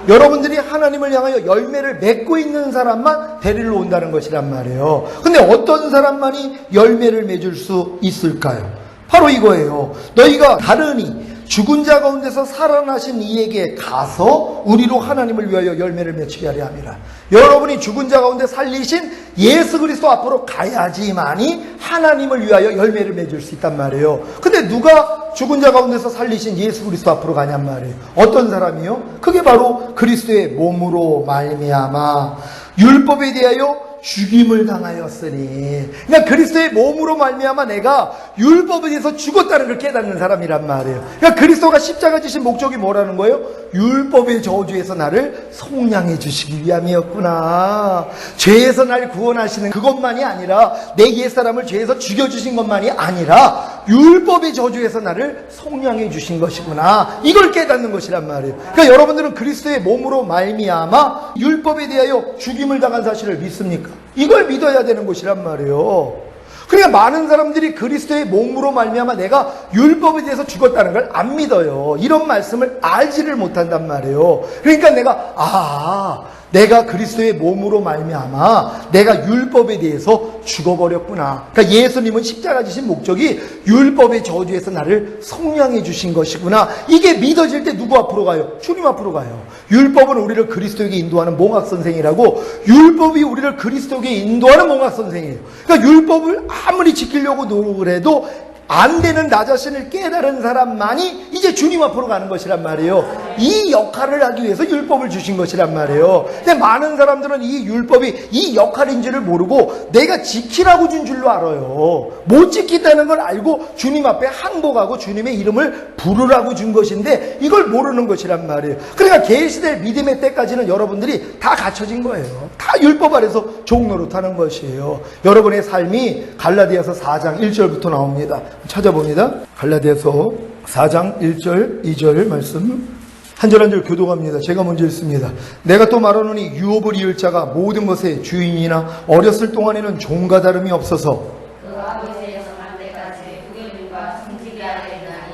여러분들이 하나님을 향하여 열매를 맺고 있는 사람만 데리러 온다는 것이란 말이에요. 근데 어떤 사람만이 열매를 맺을 수 있을까요? 바로 이거예요. 너희가 다르니 죽은 자 가운데서 살아나신 이에게 가서 우리로 하나님을 위하여 열매를 맺히게 하려 함이라. 여러분이 죽은 자 가운데 살리신 예수 그리스도 앞으로 가야지만이 하나님을 위하여 열매를 맺을 수 있단 말이에요. 근데 누가 죽은 자 가운데서 살리신 예수 그리스도 앞으로 가냔 말이에요. 어떤 사람이요? 그게 바로 그리스도의 몸으로 말미암아 율법에 대하여 죽임을 당하였으니. 그러니까 그리스도의 몸으로 말미암아 내가 율법에 대해서 죽었다는 걸 깨닫는 사람이란 말이에요. 그러니까 그리스도가 십자가 지신 목적이 뭐라는 거예요? 율법의 저주에서 나를 속량해 주시기 위함이었구나. 죄에서 날 구원하시는 그것만이 아니라 내 옛사람을 죄에서 죽여주신 것만이 아니라 율법의 저주에서 나를 속량해 주신 것이구나. 이걸 깨닫는 것이란 말이에요. 그러니까 여러분들은 그리스도의 몸으로 말미암아 율법에 대하여 죽임을 당한 사실을 믿습니까? 이걸 믿어야 되는 것이란 말이에요. 그러니까 많은 사람들이 그리스도의 몸으로 말미암아 내가 율법에 대해서 죽었다는 걸 안 믿어요. 이런 말씀을 알지를 못한단 말이에요. 그러니까 내가 그리스도의 몸으로 말미암아 내가 율법에 대해서 죽어버렸구나. 그러니까 예수님은 십자가 지신 목적이 율법의 저주에서 나를 속량해 주신 것이구나. 이게 믿어질 때 누구 앞으로 가요? 주님 앞으로 가요. 율법은 우리를 그리스도에게 인도하는 몽학선생이라고. 율법이 우리를 그리스도에게 인도하는 몽학선생이에요. 그러니까 율법을 아무리 지키려고 노력을 해도 안 되는 나 자신을 깨달은 사람만이 이제 주님 앞으로 가는 것이란 말이에요. 이 역할을 하기 위해서 율법을 주신 것이란 말이에요. 근데 많은 사람들은 이 율법이 이 역할인 줄을 모르고 내가 지키라고 준 줄로 알아요. 못 지킨다는 걸 알고 주님 앞에 항복하고 주님의 이름을 부르라고 준 것인데 이걸 모르는 것이란 말이에요. 그러니까 계시될 믿음의 때까지는 여러분들이 다 갖춰진 거예요. 다 율법 아래서 종노릇하는 것이에요. 여러분의 삶이 갈라디아서 4장 1절부터 나옵니다. 찾아봅니다. 갈라디아서 4장 1절 2절 말씀 한 절 한 절 교독합니다. 제가 먼저 읽습니다. 내가 또 말하노니 유업을 이을 자가 모든 것의 주인이나 어렸을 동안에는 종과 다름이 없어서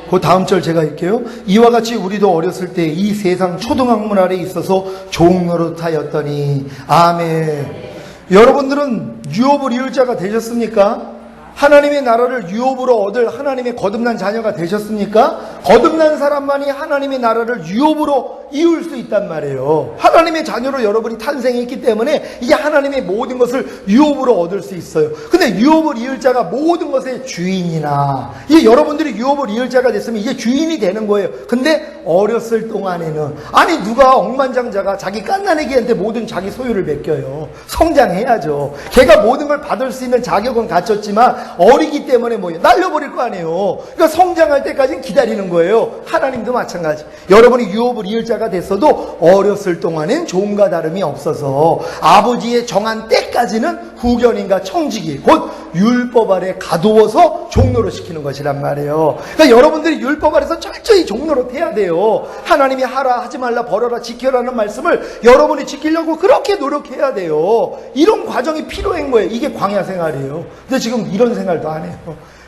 그 다음 절 제가 할게요. 이와 같이 우리도 어렸을 때 이 세상 초등학문 아래 있어서 종노릇하였더니. 아멘. 여러분들은 유업을 이을 자가 되셨습니까? 하나님의 나라를 유업으로 얻을 하나님의 거듭난 자녀가 되셨습니까? 거듭난 사람만이 하나님의 나라를 유업으로 이룰 수 있단 말이에요. 하나님의 자녀로 여러분이 탄생했기 때문에 이게 하나님의 모든 것을 유업으로 얻을 수 있어요. 근데 유업을 이을 자가 모든 것의 주인이나, 이게 여러분들이 유업을 이을 자가 됐으면 이제 주인이 되는 거예요. 근데 어렸을 동안에는, 아니 누가 억만장자가 자기 갓난아기한테 모든 자기 소유를 맡겨요. 성장해야죠. 걔가 모든 걸 받을 수 있는 자격은 갖췄지만 어리기 때문에 날려버릴 거 아니에요. 그러니까 성장할 때까지는 기다리는 거예요. 하나님도 마찬가지. 여러분이 유업을 이을 자가 됐어도 어렸을 동안엔 종과 다름이 없어서 아버지의 정한 때까지는 후견인과 청지기, 곧 율법 아래 가두어서 종로로 시키는 것이란 말이에요. 그러니까 여러분들이 율법 아래서 철저히 종로로 돼야 돼요. 하나님이 하라, 하지 말라, 벌어라, 지켜라는 말씀을 여러분이 지키려고 그렇게 노력해야 돼요. 이런 과정이 필요한 거예요. 이게 광야 생활이에요. 근데 지금 이런 생활도 안 해요.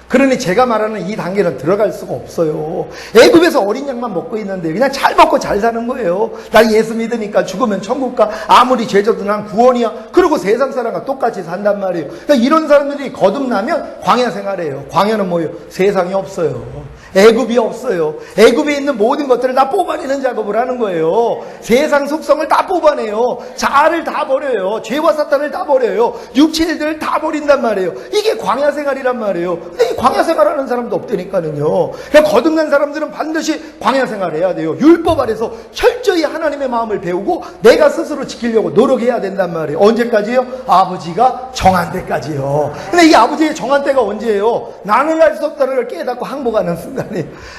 그러니 제가 말하는 이 단계는 들어갈 수가 없어요. 애굽에서 어린 양만 먹고 있는데 그냥 잘 먹고 잘 사는 거예요. 나 예수 믿으니까 죽으면 천국 가. 아무리 죄져도 난 구원이야. 그리고 세상 사람과 똑같이 산단 말이에요. 그러니까 이런 사람들이 거듭나면 광야 생활이에요. 광야는 뭐예요? 세상이 없어요. 애굽이 없어요. 애굽에 있는 모든 것들을 다 뽑아내는 작업을 하는 거예요. 세상 속성을 다 뽑아내요. 자아를 다 버려요. 죄와 사탄을 다 버려요. 육체의 일들을 다 버린단 말이에요. 이게 광야 생활이란 말이에요. 근데 이 광야 생활하는 사람도 없다니까요. 그냥 거듭난 사람들은 반드시 광야 생활해야 돼요. 율법 아래서 철저히 하나님의 마음을 배우고 내가 스스로 지키려고 노력해야 된단 말이에요. 언제까지요? 아버지가 정한 때까지요. 근데 이 아버지의 정한 때가 언제예요? 나는 할 수 없다는 걸 깨닫고 항복하는 순간.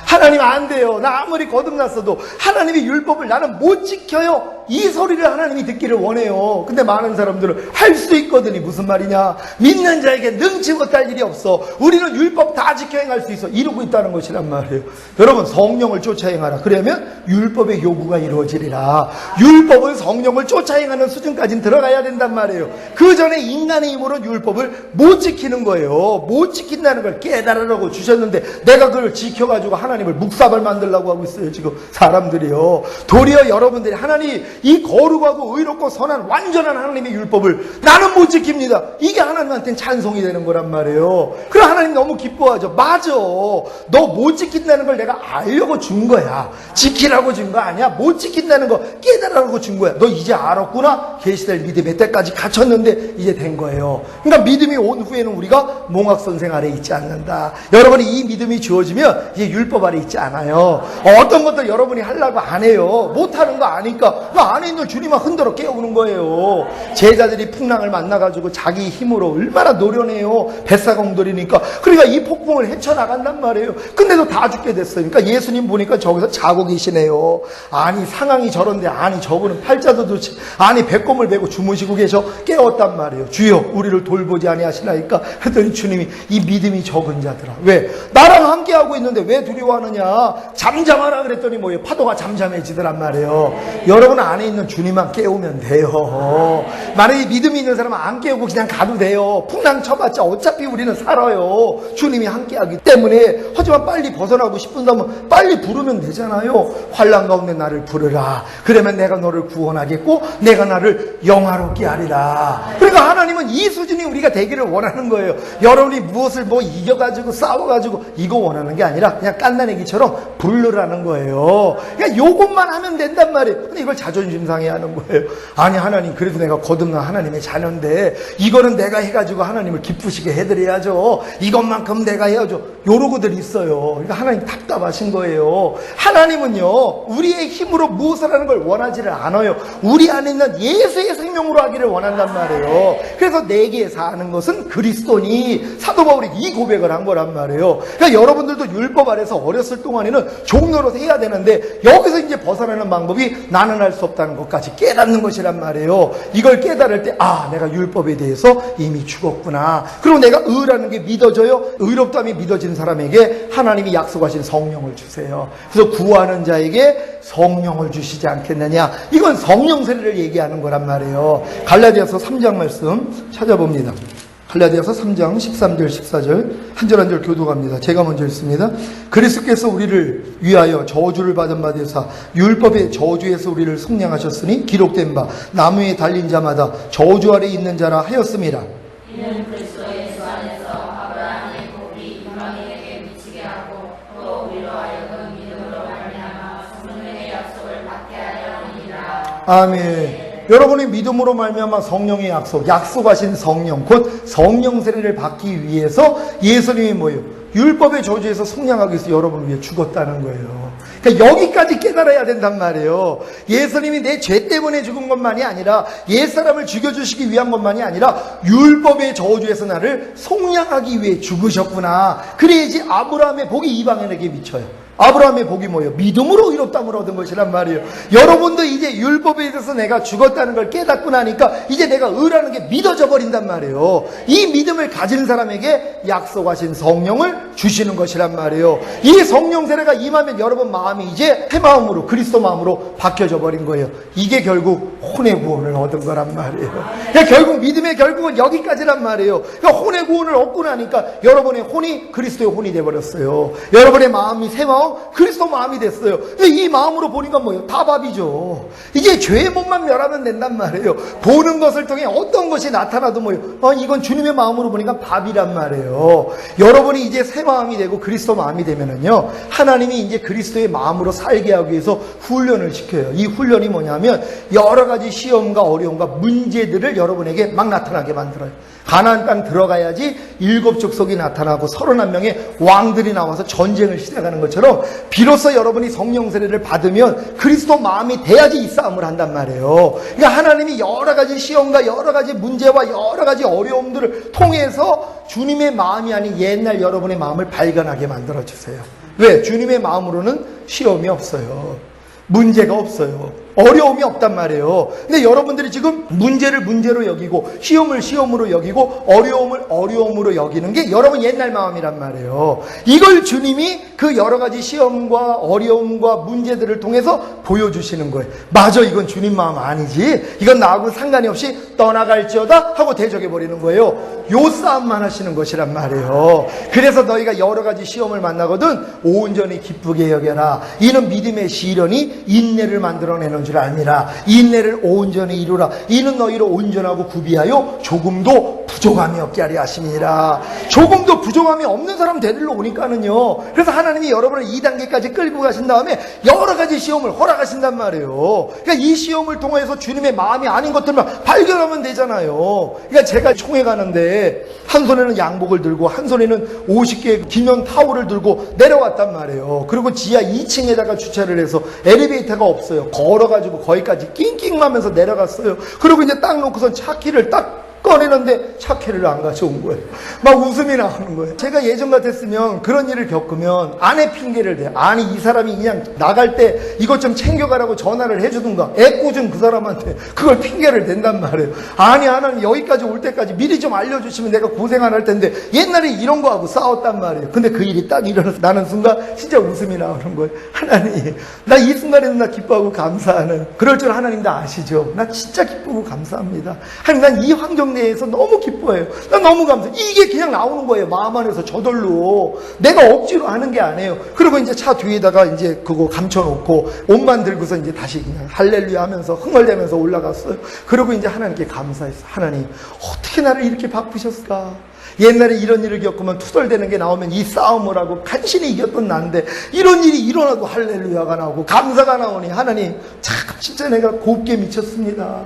하나님 안 돼요. 나 아무리 거듭났어도 하나님의 율법을 나는 못 지켜요. 이 소리를 하나님이 듣기를 원해요. 근데 많은 사람들은 할 수 있거든요. 무슨 말이냐? 믿는 자에게 능치 못할 일이 없어. 우리는 율법 다 지켜 행할 수 있어. 이러고 있다는 것이란 말이에요. 여러분, 성령을 쫓아 행하라. 그러면 율법의 요구가 이루어지리라. 율법은 성령을 쫓아 행하는 수준까지는 들어가야 된단 말이에요. 그 전에 인간의 힘으로는 율법을 못 지키는 거예요. 못 지킨다는 걸 깨달으라고 주셨는데 내가 그걸 지켜가지고 하나님을 묵사발 만들려고 하고 있어요. 지금 사람들이요. 도리어 여러분들이 하나님 이 거룩하고 의롭고 선한 완전한 하나님의 율법을 나는 못 지킵니다. 이게 하나님한테는 찬송이 되는 거란 말이에요. 그래 하나님 너무 기뻐하죠. 맞아. 너 못 지킨다는 걸 내가 알려고 준 거야. 지키라고 준 거 아니야. 못 지킨다는 거 깨달으라고 준 거야. 너 이제 알았구나. 계시될 믿음의 때까지 갖췄는데 이제 된 거예요. 그러니까 믿음이 온 후에는 우리가 몽학선생 아래 있지 않는다. 여러분이 이 믿음이 주어지면 이제 율법 아래 있지 않아요. 어떤 것도 여러분이 하려고 안 해요. 못하는 거 아니까 그 안에 있는 주님만 흔들어 깨우는 거예요. 제자들이 풍랑을 만나가지고 자기 힘으로 얼마나 노련해요. 뱃사공들이니까. 그러니까 이 폭풍을 헤쳐나간단 말이에요. 근데도 다 죽게 됐어요. 그러니까 예수님 보니까 저기서 자고 계시네요. 아니 상황이 저런데 아니 저분은 팔자도 좋지 아니 배꼽을 메고 주무시고 계셔. 깨웠단 말이에요. 주여 우리를 돌보지 아니하시나이까. 그랬더니 주님이 이 믿음이 적은 자들아. 왜? 나랑 함께하고 있는데 왜 두려워하느냐. 잠잠하라 그랬더니 뭐예요? 파도가 잠잠해지더란 말이에요. 여러분 안에 있는 주님만 깨우면 돼요. 만약에 믿음이 있는 사람은 안 깨우고 그냥 가도 돼요. 풍랑 쳐봤자 어차피 우리는 살아요. 주님이 함께하기 때문에. 하지만 빨리 벗어나고 싶은다면 빨리 부르면 되잖아요. 환난 가운데 나를 부르라. 그러면 내가 너를 구원하겠고 내가 나를 영화롭게 하리라. 그러니까 하나님은 이 수준이 우리가 되기를 원하는 거예요. 여러분이 무엇을 이겨가지고 싸워가지고 이거 원하는 게 아니라 그냥 깐난애기처럼 부르라는 거예요. 그냥 요것만 하면 된단 말이에요. 근데 이걸 자존심 상해 하는 거예요. 아니 하나님 그래도 내가 거듭난 하나님의 자녀인데 이거는 내가 해가지고 하나님을 기쁘시게 해드려야죠. 이것만큼 내가 해야죠. 요러고들 있어요. 그러니까 하나님 답답하신 거예요. 하나님은요 우리의 힘으로 무엇을 하는 걸 원하지를 않아요. 우리 안에 있는 예수의 생명으로 하기를 원한단 말이에요. 그래서 내게 사는 것은 그리스도니. 사도 바울이 이 고백을 한 거란 말이에요. 그러니까 여러분들도 율법 아래서 어렸을 동안에는 종로로 해야 되는데 여기서 이제 벗어나는 방법이 나는 할 수 없다는 것까지 깨닫는 것이란 말이에요. 이걸 깨달을 때 내가 율법에 대해서 이미 죽었구나. 그리고 내가 의라는 게 믿어져요. 의롭다함이 믿어진 사람에게 하나님이 약속하신 성령을 주세요. 그래서 구하는 자에게 성령을 주시지 않겠느냐. 이건 성령 세례를 얘기하는 거란 말이에요. 갈라디아서 3장 말씀 찾아봅니다. 갈라디아서 3장 13절 14절 한 절 한 절 교독합니다. 제가 먼저 읽습니다. 그리스도께서 우리를 위하여 저주를 받은 바 되사 율법의 저주에서 우리를 속량하셨으니 기록된 바 나무에 달린 자마다 저주 아래 있는 자라 하였음이라. 이는 그리스도 예수 안에서 아브라함의 복이 이방인에게 미치게 하고 또 우리로 하여금 믿음으로 말미암아 성령의 약속을 받게 하려 함이니라. 아멘. 여러분이 믿음으로 말미암아 성령의 약속하신 성령, 곧 성령 세례를 받기 위해서 예수님이 뭐예요? 율법의 저주에서 속량하기 위해서 여러분을 위해 죽었다는 거예요. 그러니까 여기까지 깨달아야 된단 말이에요. 예수님이 내 죄 때문에 죽은 것만이 아니라 옛사람을 죽여주시기 위한 것만이 아니라 율법의 저주에서 나를 속량하기 위해 죽으셨구나. 그래야지 아브라함의 복이 이방인에게 미쳐요. 아브라함의 복이 뭐예요? 믿음으로 의롭다함을 얻은 것이란 말이에요. 여러분도 이제 율법에 대해서 내가 죽었다는 걸 깨닫고 나니까 이제 내가 의라는 게 믿어져 버린단 말이에요. 이 믿음을 가진 사람에게 약속하신 성령을 주시는 것이란 말이에요. 이 성령 세례가 임하면 여러분 마음이 이제 새 마음으로 그리스도 마음으로 바뀌어져 버린 거예요. 이게 결국 혼의 구원을 얻은 거란 말이에요. 그러니까 결국 믿음의 결국은 여기까지란 말이에요. 그러니까 혼의 구원을 얻고 나니까 여러분의 혼이 그리스도의 혼이 돼버렸어요. 여러분의 마음이 새 마음 그리스도 마음이 됐어요. 근데 이 마음으로 보니까 뭐예요? 다 밥이죠. 이제 죄의 몸만 멸하면 된단 말이에요. 보는 것을 통해 어떤 것이 나타나도 뭐예요? 이건 주님의 마음으로 보니까 밥이란 말이에요. 여러분이 이제 새 마음이 되고 그리스도 마음이 되면은요, 하나님이 이제 그리스도의 마음으로 살게 하기 위해서 훈련을 시켜요. 이 훈련이 뭐냐면 여러 가지 시험과 어려움과 문제들을 여러분에게 막 나타나게 만들어요. 가나안 땅 들어가야지 7 족속이 나타나고 31명의 왕들이 나와서 전쟁을 시작하는 것처럼 비로소 여러분이 성령 세례를 받으면 그리스도 마음이 돼야지 이 싸움을 한단 말이에요. 그러니까 하나님이 여러 가지 시험과 여러 가지 문제와 여러 가지 어려움들을 통해서 주님의 마음이 아닌 옛날 여러분의 마음을 발견하게 만들어주세요. 왜? 주님의 마음으로는 시험이 없어요. 문제가 없어요. 어려움이 없단 말이에요. 근데 여러분들이 지금 문제를 문제로 여기고 시험을 시험으로 여기고 어려움을 어려움으로 여기는 게 여러분 옛날 마음이란 말이에요. 이걸 주님이 그 여러 가지 시험과 어려움과 문제들을 통해서 보여주시는 거예요. 맞아, 이건 주님 마음 아니지. 이건 나하고 상관이 없이 떠나갈지어다 하고 대적해버리는 거예요. 요 싸움만 하시는 것이란 말이에요. 그래서 너희가 여러 가지 시험을 만나거든 온전히 기쁘게 여겨라. 이는 믿음의 시련이 인내를 만들어내는 줄 아니라 인내를 온전히 이루라. 이는 너희를 온전하고 구비하여 조금도 부족함이 없게 하려 하심이라. 조금도 부족함이 없는 사람 데리러 오니까는요. 그래서 하나님이 여러분을 2단계까지 끌고 가신 다음에 여러 가지 시험을 허락하신단 말이에요. 그러니까 이 시험을 통해서 주님의 마음이 아닌 것들만 발견하면 되잖아요. 그러니까 제가 총회 가는데 한 손에는 양복을 들고 한 손에는 50개의 기념 타올을 들고 내려왔단 말이에요. 그리고 지하 2층에다가 주차를 해서 엘리베이터가 없어요. 걸어가지고 거기까지 낑낑하면서 내려갔어요. 그리고 이제 딱 놓고선 차키를 딱 꺼내는데 차키를 안 가져온 거예요. 막 웃음이 나오는 거예요. 제가 예전 같았으면 그런 일을 겪으면 아내 핑계를 대요. 아니, 이 사람이 그냥 나갈 때 이것 좀 챙겨가라고 전화를 해주든가 애꿎은 그 사람한테 그걸 핑계를 댄단 말이에요. 아니, 하나님 여기까지 올 때까지 미리 좀 알려주시면 내가 고생 안 할 텐데 옛날에 이런 거 하고 싸웠단 말이에요. 근데 그 일이 딱 일어나는 순간 진짜 웃음이 나오는 거예요. 하나님, 나 이 순간에는 나 기뻐하고 감사하는, 그럴 줄 하나님 다 아시죠? 나 진짜 기쁘고 감사합니다. 하나님, 난 이 환경 내에서 너무 기뻐해요. 난 너무 감사해요. 이게 그냥 나오는 거예요. 마음 안에서 저절로. 내가 억지로 하는 게 아니에요. 그리고 이제 차 뒤에다가 이제 그거 감춰놓고 옷만 들고서 이제 다시 그냥 할렐루야 하면서 흥얼대면서 올라갔어요. 그리고 이제 하나님께 감사했어요. 하나님, 어떻게 나를 이렇게 바꾸셨을까? 옛날에 이런 일을 겪으면 투덜대는 게 나오면 이 싸움을 하고 간신히 이겼던 난데 이런 일이 일어나도 할렐루야가 나오고 감사가 나오니 하나님, 참 진짜 내가 곱게 미쳤습니다.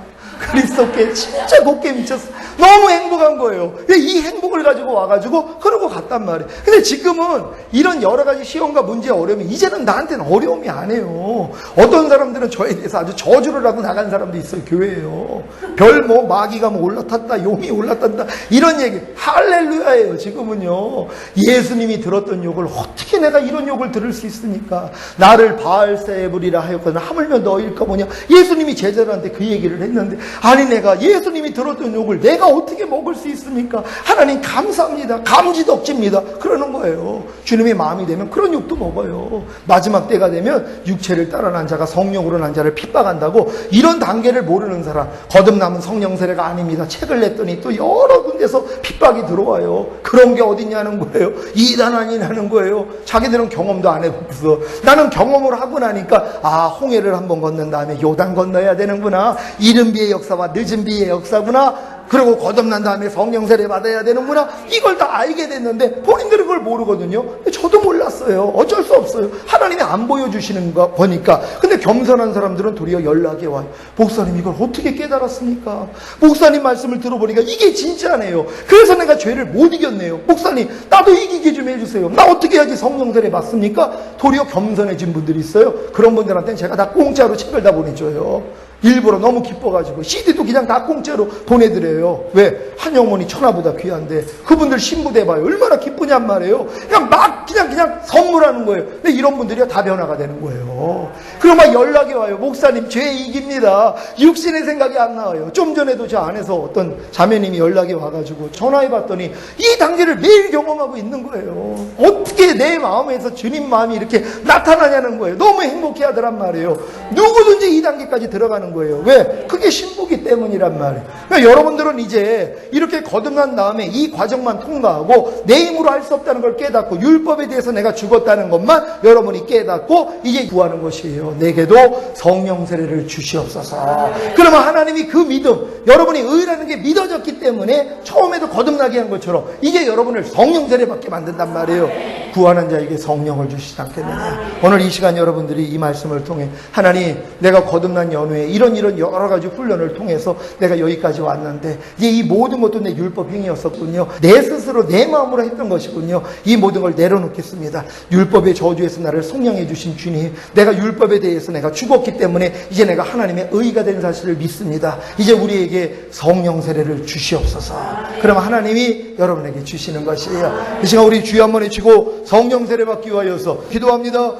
그리스도께 진짜 곱게 미쳤어. 너무 행복한 거예요. 이 행복을 가지고 와가지고 그러고 갔단 말이에요. 근데 지금은 이런 여러 가지 시험과 문제, 어려움이 이제는 나한테는 어려움이 아니에요. 어떤 사람들은 저에 대해서 아주 저주를 하고 나간 사람도 있어요. 교회에요. 별 마귀가 올라탔다, 용이 올라탔다, 이런 얘기. 할렐루야예요. 지금은요. 예수님이 들었던 욕을 어떻게 내가 이런 욕을 들을 수 있습니까? 나를 바알세불이라 하였거든 하물며 너일까 뭐냐. 예수님이 제자들한테 그 얘기를 했는데, 아니 내가 예수님이 들었던 욕을 내가 내가 어떻게 먹을 수 있습니까? 하나님 감사합니다. 감지덕지입니다. 그러는 거예요. 주님의 마음이 되면 그런 욕도 먹어요. 마지막 때가 되면 육체를 따라 난 자가 성령으로 난 자를 핍박한다고, 이런 단계를 모르는 사람, 거듭남은 성령 세례가 아닙니다. 책을 냈더니 또 여러 군데서 핍박이 들어와요. 그런 게 어딨냐는 거예요. 이단 아니냐는 거예요. 자기들은 경험도 안 해봤어. 나는 경험을 하고 나니까, 아, 홍해를 한번 건넌 다음에 요단 건너야 되는구나. 이른 비의 역사와 늦은 비의 역사구나. 그리고 거듭난 다음에 성령 세례 받아야 되는구나. 이걸 다 알게 됐는데 본인들은 그걸 모르거든요. 저도 몰랐어요. 어쩔 수 없어요. 하나님이 안 보여주시는 거니까. 근데 겸손한 사람들은 도리어 연락이 와요. 목사님, 이걸 어떻게 깨달았습니까? 목사님 말씀을 들어보니까 이게 진짜네요. 그래서 내가 죄를 못 이겼네요. 목사님, 나도 이기게 좀 해주세요. 나 어떻게 해야지 성령 세례 받습니까? 도리어 겸손해진 분들이 있어요. 그런 분들한테는 제가 다 공짜로 책을 다 보내줘요. 일부러 너무 기뻐가지고 CD도 그냥 다 공짜로 보내드려요. 왜? 한 영혼이 천하보다 귀한데 그분들 신부돼봐요. 얼마나 기쁘냔 말이에요. 그냥 막 그냥 선물하는 거예요. 근데 이런 분들이 다 변화가 되는 거예요. 그럼 막 연락이 와요. 목사님, 죄 이깁니다. 육신의 생각이 안 나와요. 좀 전에도 저 안에서 어떤 자매님이 연락이 와가지고 전화해봤더니 이 단계를 매일 경험하고 있는 거예요. 어떻게 내 마음에서 주님 마음이 이렇게 나타나냐는 거예요. 너무 행복해하더란 말이에요. 누구든지 이 단계까지 들어가는 거예요. 왜? 그게 신부기 때문이란 말이에요. 그러니까 여러분들은 이제 이렇게 거듭난 다음에 이 과정만 통과하고 내 힘으로 할 수 없다는 걸 깨닫고, 율법에 대해서 내가 죽었다는 것만 여러분이 깨닫고 이제 구하는 것이에요. 내게도 성령 세례를 주시옵소서. 그러면 하나님이 그 믿음, 여러분이 의라는 게 믿어졌기 때문에 처음에도 거듭나게 한 것처럼 이제 여러분을 성령 세례 받게 만든단 말이에요. 구하는 자에게 성령을 주시지 않겠느냐. 오늘 이 시간 여러분들이 이 말씀을 통해, 하나님, 내가 거듭난 연후에 이런 여러 가지 훈련을 통해서 내가 여기까지 왔는데, 이제 이 모든 것도 내 율법 행위였었군요. 내 스스로 내 마음으로 했던 것이군요. 이 모든 걸 내려놓겠습니다. 율법의 저주에서 나를 성령해 주신 주님, 내가 율법에 대해서 내가 죽었기 때문에 이제 내가 하나님의 의가 된 사실을 믿습니다. 이제 우리에게 성령 세례를 주시옵소서. 그러면 하나님이 여러분에게 주시는 것이에요. 이 시간 우리 주여 한번 외치고 성령 세례 받기 위하여서 기도합니다.